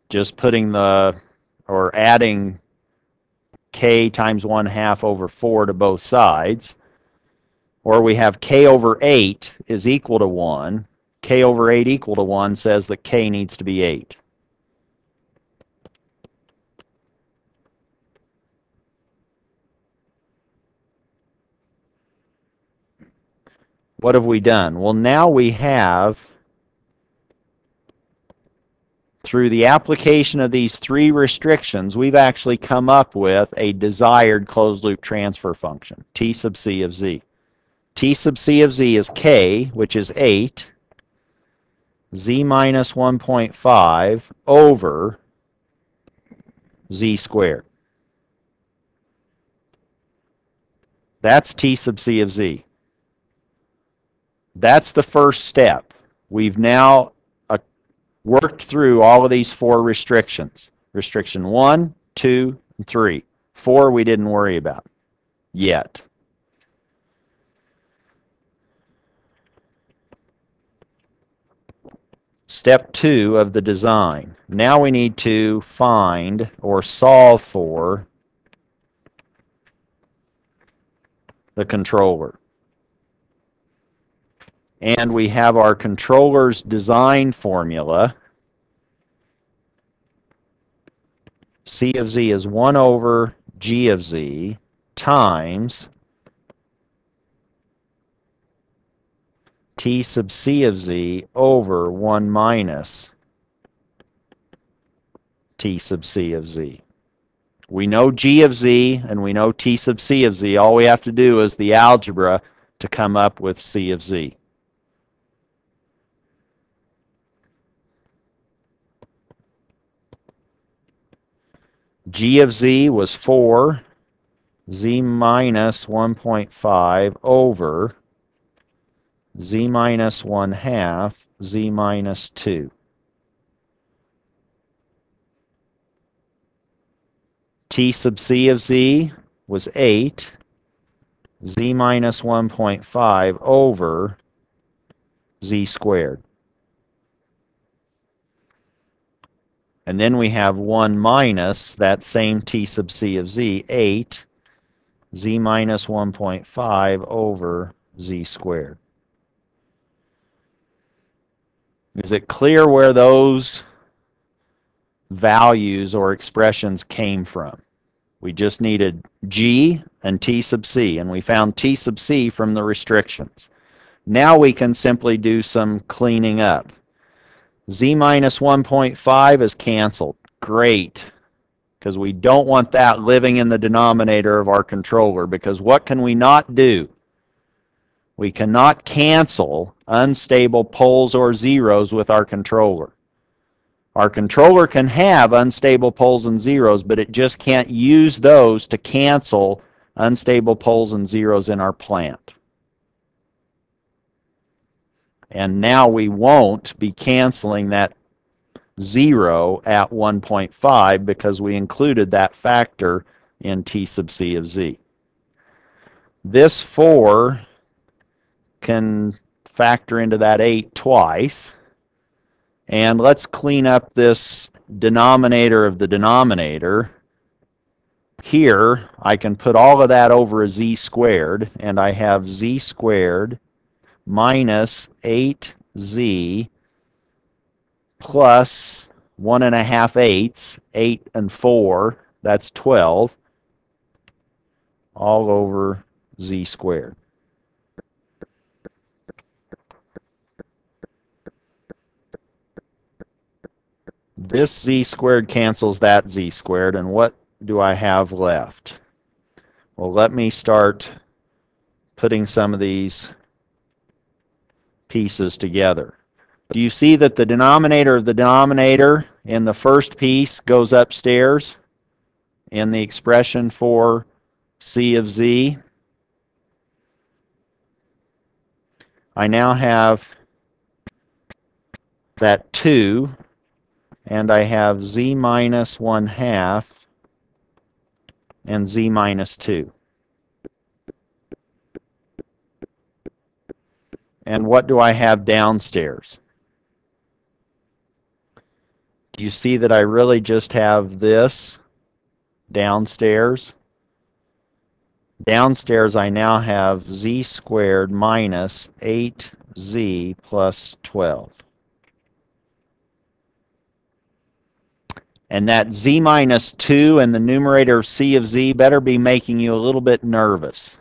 Just putting or adding k times 1/2 over 4 to both sides. Or we have k over 8 is equal to 1. K over 8 equal to 1 says that k needs to be 8. What have we done? Well, now we have, through the application of these 3 restrictions, we've actually come up with a desired closed-loop transfer function, t sub c of z. T sub c of z is k, which is 8, z minus 1.5 over z squared. That's t sub c of z. That's the first step. We've now worked through all of these 4 restrictions. Restriction 1, 2, and 3. 4 we didn't worry about yet. Step 2 of the design. Now we need to find or solve for the controller. And we have our controller's design formula. C of z is 1 over g of z times t sub c of z over 1 minus t sub c of z. We know g of z and we know t sub c of z. All we have to do is the algebra to come up with c of z. G of z was 4, z minus 1.5 over z minus 1/2, z minus 2. T sub c of z was 8, z minus 1.5 over z squared. And then we have 1 minus that same t sub c of z, 8, z minus 1.5 over z squared. Is it clear where those values or expressions came from? We just needed G and T sub C, and we found T sub C from the restrictions. Now we can simply do some cleaning up. Z minus 1.5 is canceled. Great, because we don't want that living in the denominator of our controller, because what can we not do? We cannot cancel unstable poles or zeros with our controller. Our controller can have unstable poles and zeros, but it just can't use those to cancel unstable poles and zeros in our plant. And now we won't be canceling that 0 at 1.5 because we included that factor in T sub C of Z. This 4 can factor into that 8 twice. And let's clean up this denominator of the denominator. Here, I can put all of that over a z squared, and I have z squared minus 8z plus 1.5/8, 8 and 4, that's 12, all over z squared. This z squared cancels that z squared, and what do I have left? Well, let me start putting some of these pieces together. Do you see that the denominator of the denominator in the first piece goes upstairs in the expression for C of Z? I now have that 2, and I have Z minus 1/2 and Z minus 2. And what do I have downstairs? Do you see that I really just have this downstairs? Downstairs I now have z squared minus 8z plus 12. And that z minus 2 and the numerator of C of Z better be making you a little bit nervous,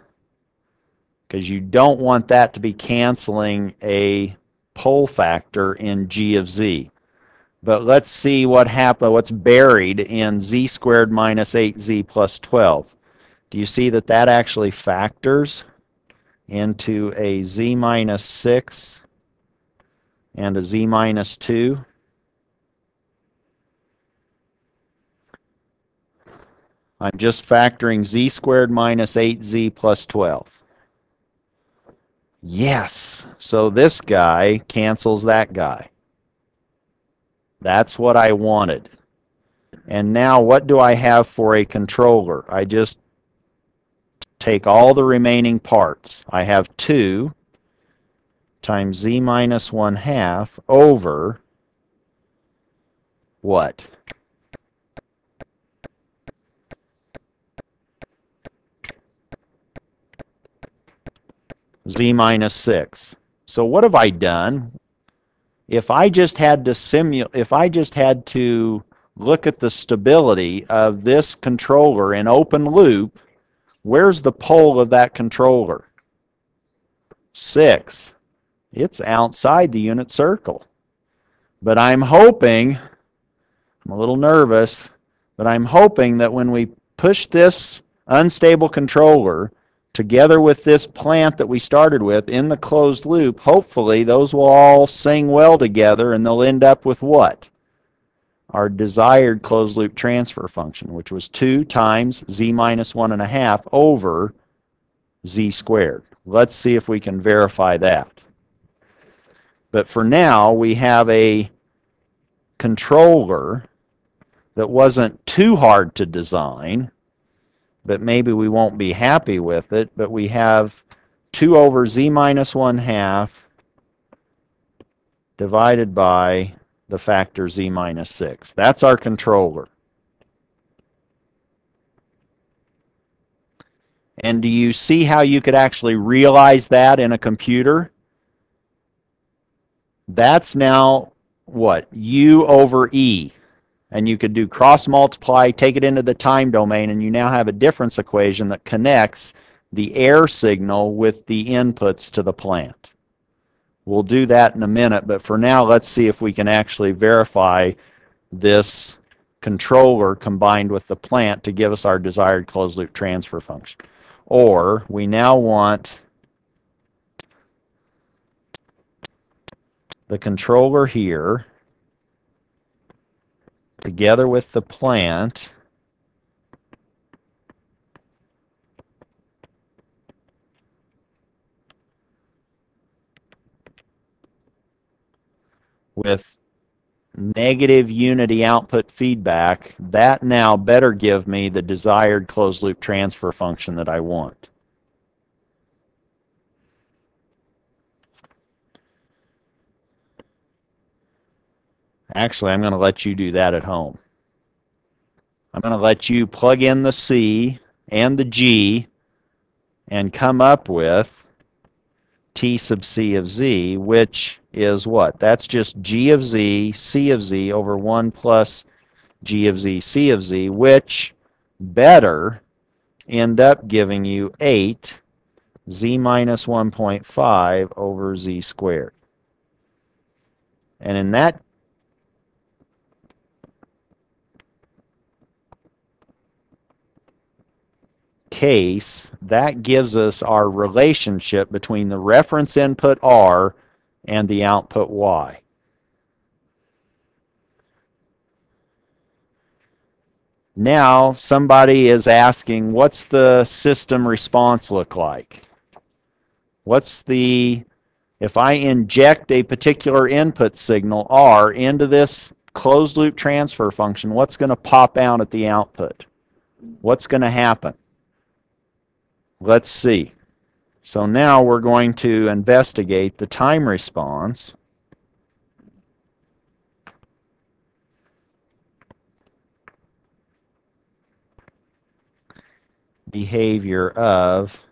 because you don't want that to be canceling a pole factor in G of Z. But let's see what's buried in z squared minus 8z plus 12. Do you see that that actually factors into a z minus 6 and a z minus 2? I'm just factoring z squared minus 8z plus 12. Yes, so this guy cancels that guy. That's what I wanted. And now what do I have for a controller? I just take all the remaining parts. I have 2 times z minus 1/2 over what? Z minus 6. So what have I done? If I just had to look at the stability of this controller in open loop, where's the pole of that controller? 6. It's outside the unit circle. But I'm hoping, I'm a little nervous, but I'm hoping that when we push this unstable controller together with this plant that we started with in the closed loop, hopefully those will all sing well together and they'll end up with what? Our desired closed loop transfer function, which was 2 times z minus 1/2 over z squared. Let's see if we can verify that. But for now, we have a controller that wasn't too hard to design, but maybe we won't be happy with it. But we have 2 over z minus 1/2 divided by the factor z minus 6. That's our controller. And do you see how you could actually realize that in a computer? That's now what? U over E. And you could do cross multiply, take it into the time domain, and you now have a difference equation that connects the air signal with the inputs to the plant. We'll do that in a minute, but for now, let's see if we can actually verify this controller combined with the plant to give us our desired closed loop transfer function. Or we now want the controller here together with the plant with negative unity output feedback. That now better give me the desired closed loop transfer function that I want. Actually, I'm going to let you do that at home. I'm going to let you plug in the C and the G and come up with T sub C of Z, which is what? That's just G of Z, C of Z over 1 plus G of Z, C of Z, which better end up giving you 8 Z minus 1.5 over Z squared. And in that case, that gives us our relationship between the reference input R and the output Y. Now, somebody is asking, what's the system response look like? If I inject a particular input signal, R, into this closed loop transfer function, what's going to pop out at the output? What's going to happen? Let's see. So now we're going to investigate the time response. Behavior of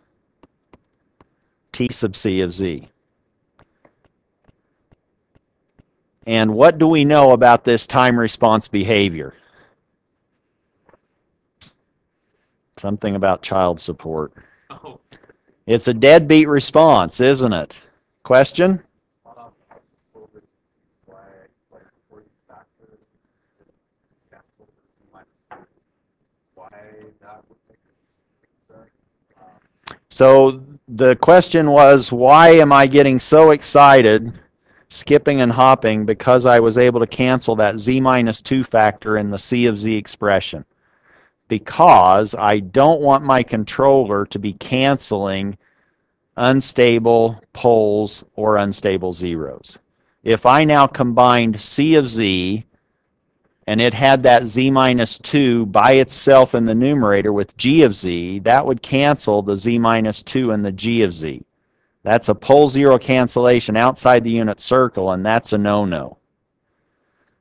T sub C of Z. And what do we know about this time response behavior? Something about child support. Oh. It's a deadbeat response, isn't it? Question? So the question was, why am I getting so excited, skipping and hopping, because I was able to cancel that Z minus 2 factor in the C of Z expression? Because I don't want my controller to be canceling unstable poles or unstable zeros. If I now combined C of Z and it had that Z minus 2 by itself in the numerator with G of Z, that would cancel the Z minus 2 and the G of Z. That's a pole zero cancellation outside the unit circle, and that's a no-no.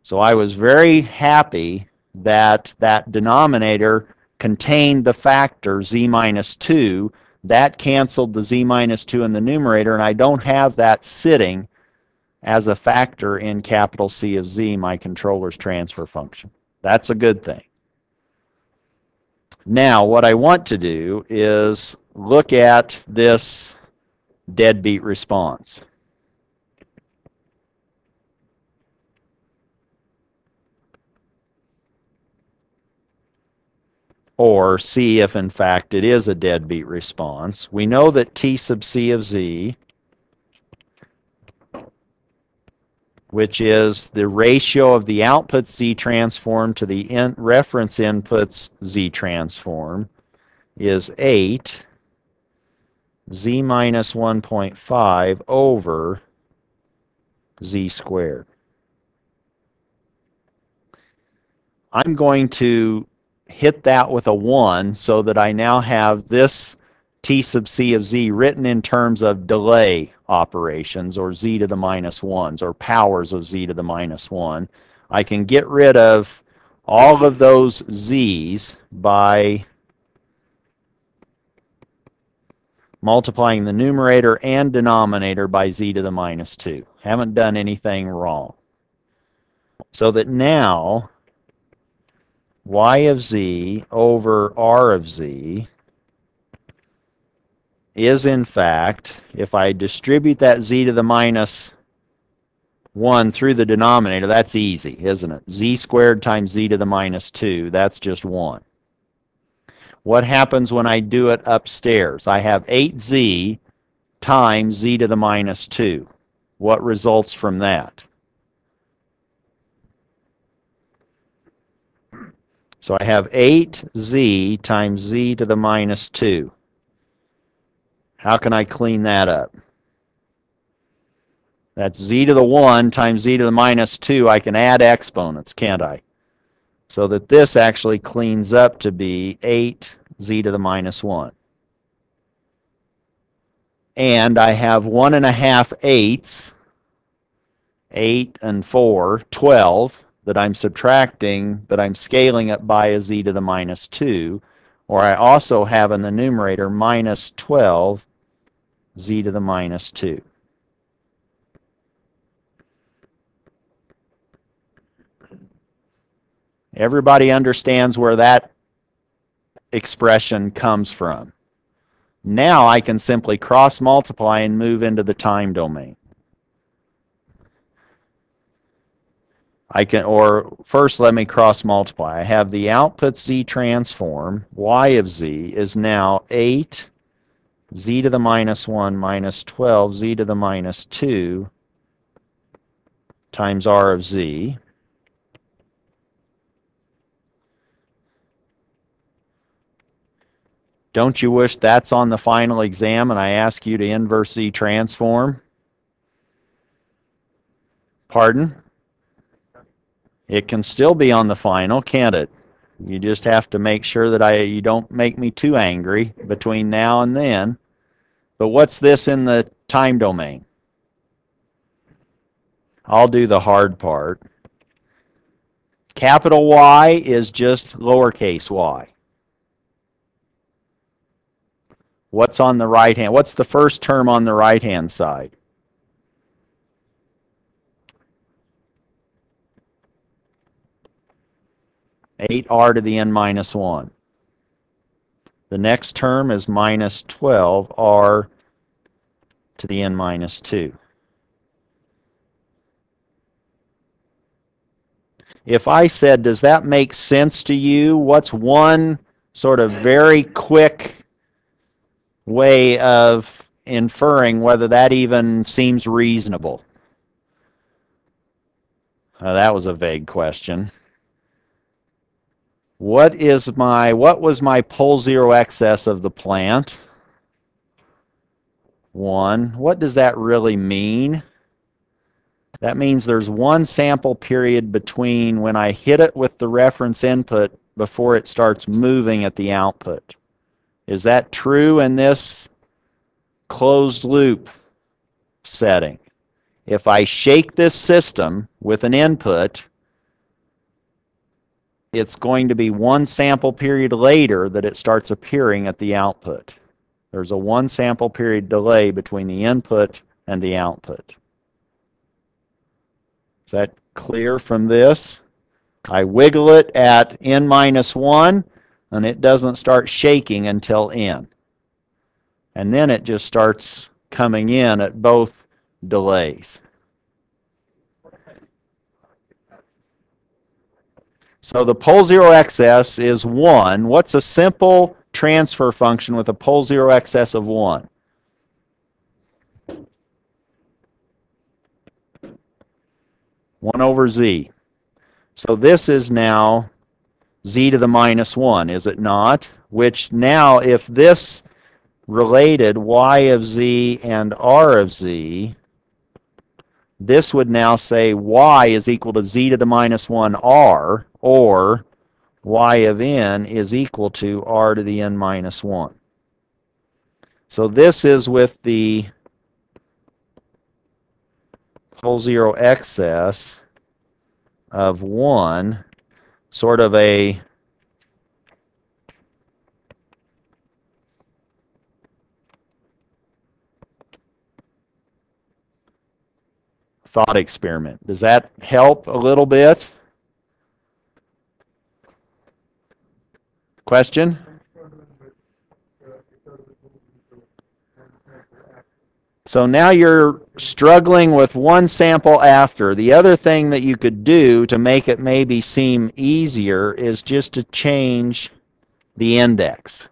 So I was very happy that that denominator contained the factor Z minus 2. That canceled the Z minus 2 in the numerator, and I don't have that sitting as a factor in capital C of Z, my controller's transfer function. That's a good thing. Now, what I want to do is look at this deadbeat response. Or see if, in fact, it is a deadbeat response. We know that T sub C of Z, which is the ratio of the output Z transform to the reference input's Z transform, is 8 Z minus 1.5 over Z squared. I'm going to hit that with a 1 so that I now have this T sub C of Z written in terms of delay operations, or Z to the minus 1s, or powers of Z to the minus 1. I can get rid of all of those Z's by multiplying the numerator and denominator by z to the minus 2. Haven't done anything wrong. So that now y of z over r of z is, in fact, if I distribute that z to the minus 1 through the denominator, that's easy, isn't it? Z squared times z to the minus 2, that's just 1. What happens when I do it upstairs? I have 8z times z to the minus 2. What results from that? So I have 8z times z to the minus 2. How can I clean that up? That's z to the 1 times z to the minus 2. I can add exponents, can't I? So that this actually cleans up to be 8z to the minus 1. And I have 1.5/8, 8 and 4, 12, that I'm subtracting, but I'm scaling it by a z to the minus 2. Or I also have in the numerator minus 12 z to the minus 2. Everybody understands where that expression comes from. Now I can simply cross multiply and move into the time domain. Or first let me cross multiply. I have the output z transform, y of z is now 8 z to the minus 1 minus 12 z to the minus 2 times r of z. Don't you wish that's on the final exam and I ask you to inverse z transform? Pardon? It can still be on the final, can't it? You just have to make sure that you don't make me too angry between now and then. But what's this in the time domain? I'll do the hard part. Capital Y is just lowercase y. What's on the right hand? What's the first term on the right hand side? Eight r to the n minus 1. The next term is minus 12 r to the n minus 2. If I said, does that make sense to you? What's one sort of very quick way of inferring whether that even seems reasonable? That was a vague question. What was my pole zero excess of the plant? 1. What does that really mean? That means there's one sample period between when I hit it with the reference input before it starts moving at the output. Is that true in this closed loop setting? If I shake this system with an input, it's going to be one sample period later that it starts appearing at the output. There's a one sample period delay between the input and the output. Is that clear from this? I wiggle it at n minus 1, and it doesn't start shaking until n. And then it just starts coming in at both delays. So the pole zero excess is 1. What's a simple transfer function with a pole zero excess of 1? One over z. So this is now z to the minus 1, is it not? Which now, if this related y of z and r of z, this would now say y is equal to z to the minus 1 r, or y of n is equal to r to the n minus 1. So this is with the pole zero excess of 1, sort of a thought experiment. Does that help a little bit? Question? I'm struggling with, because it moves into one sample after. So now you're struggling with one sample after. The other thing that you could do to make it maybe seem easier is just to change the index.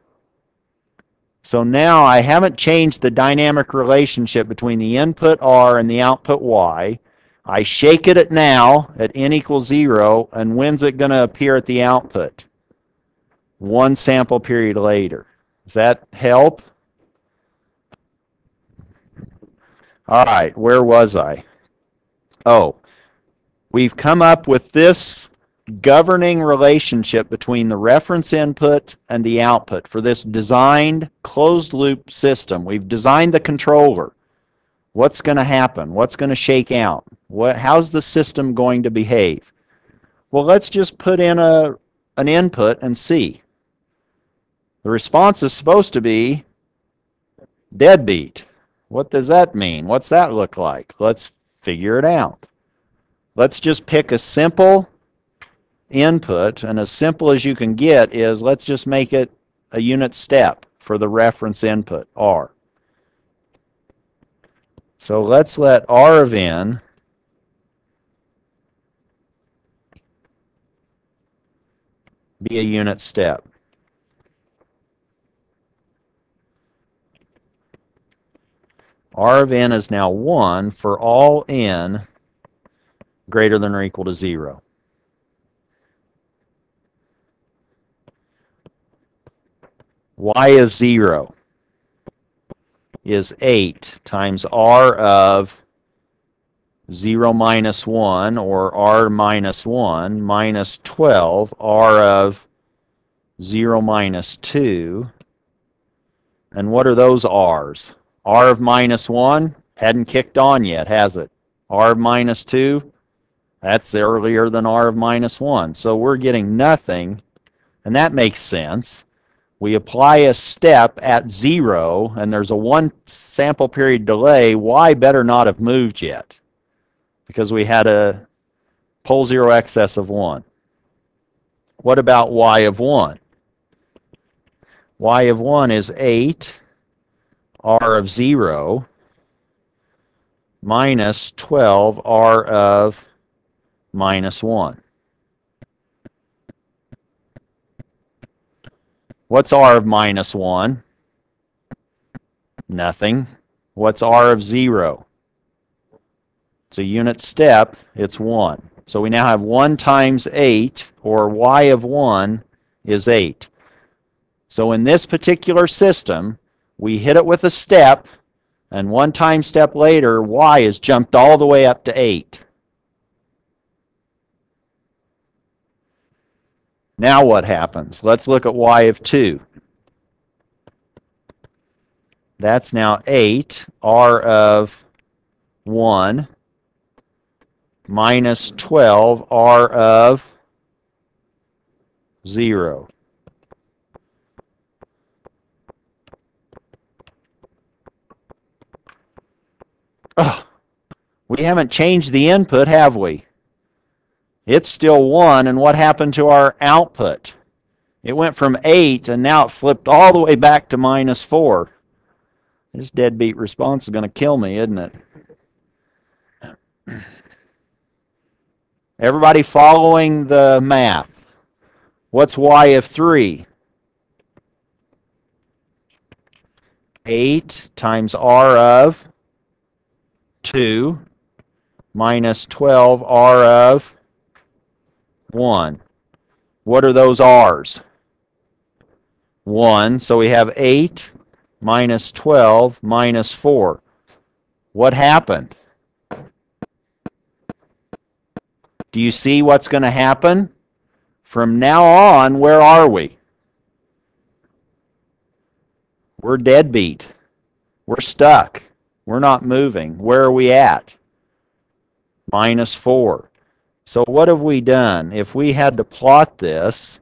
So now I haven't changed the dynamic relationship between the input R and the output Y. I shake it at now at n equals 0, and when's it going to appear at the output? One sample period later. Does that help? All right, where was I? Oh, we've come up with this governing relationship between the reference input and the output for this designed closed loop system. We've designed the controller. What's going to happen? What's going to shake out? How's the system going to behave? Well, let's just put in an input and see. The response is supposed to be deadbeat. What does that mean? What's that look like? Let's figure it out. Let's just pick a simple input, and as simple as you can get is let's just make it a unit step for the reference input, R. So let's let R of n be a unit step. R of n is now 1 for all n greater than or equal to 0. Y of 0 is 8 times R of 0 minus 1, or R minus 1, minus 12, R of 0 minus 2. And what are those R's? R of minus 1 hadn't kicked on yet, has it? R of minus 2, that's earlier than R of minus 1. So we're getting nothing, and that makes sense. We apply a step at 0, and there's a 1 sample period delay. Y better not have moved yet, because we had a pole 0 excess of 1. What about Y of 1? Y of 1 is 8 R of 0 minus 12 R of minus 1. What's R of minus 1? Nothing. What's R of 0? It's a unit step. It's 1. So we now have 1 times 8, or Y of 1 is 8. So in this particular system, we hit it with a step, and 1 time step later, Y has jumped all the way up to 8. Now what happens? Let's look at Y of 2. That's now 8 R of 1 minus 12 R of 0. Oh, we haven't changed the input, have we? It's still 1, and what happened to our output? It went from 8, and now it flipped all the way back to minus 4. This deadbeat response is going to kill me, isn't it? Everybody following the math? What's Y of 3? 8 times R of 2 minus 12 R of 1. What are those R's? 1. So we have 8 minus 12 minus 4. What happened? Do you see what's going to happen? From now on, where are we? We're deadbeat. We're stuck. We're not moving. Where are we at? Minus 4. So what have we done? If we had to plot this,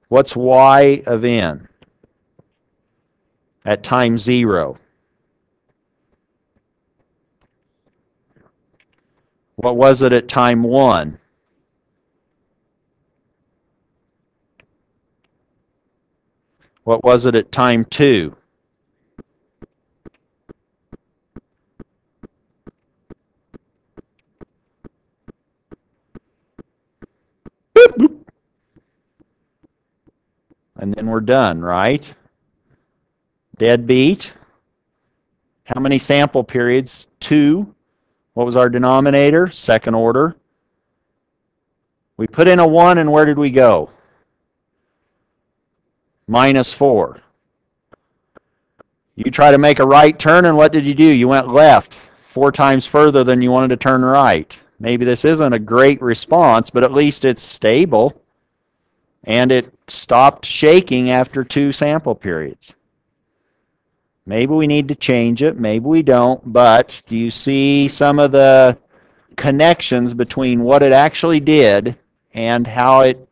what's Y of n? at time 0? What was it at time 1? What was it at time 2? Boop, boop. And then we're done, right? Deadbeat. How many sample periods? 2. What was our denominator? Second order. We put in a 1, and where did we go? -4. You try to make a right turn, and what did you do? You went left 4 times further than you wanted to turn right. Maybe this isn't a great response, but at least it's stable, and it stopped shaking after 2 sample periods. Maybe we need to change it, maybe we don't, but do you see some of the connections between what it actually did and how it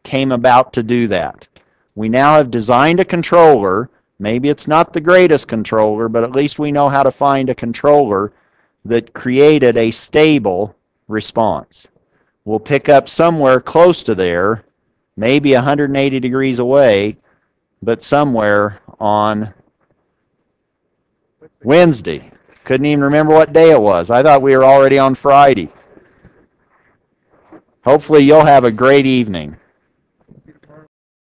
came about to do that? We now have designed a controller. Maybe it's not the greatest controller, but at least we know how to find a controller that created a stable response. We'll pick up somewhere close to there, maybe 180 degrees away, but somewhere on Wednesday. Couldn't even remember what day it was. I thought we were already on Friday. Hopefully you'll have a great evening.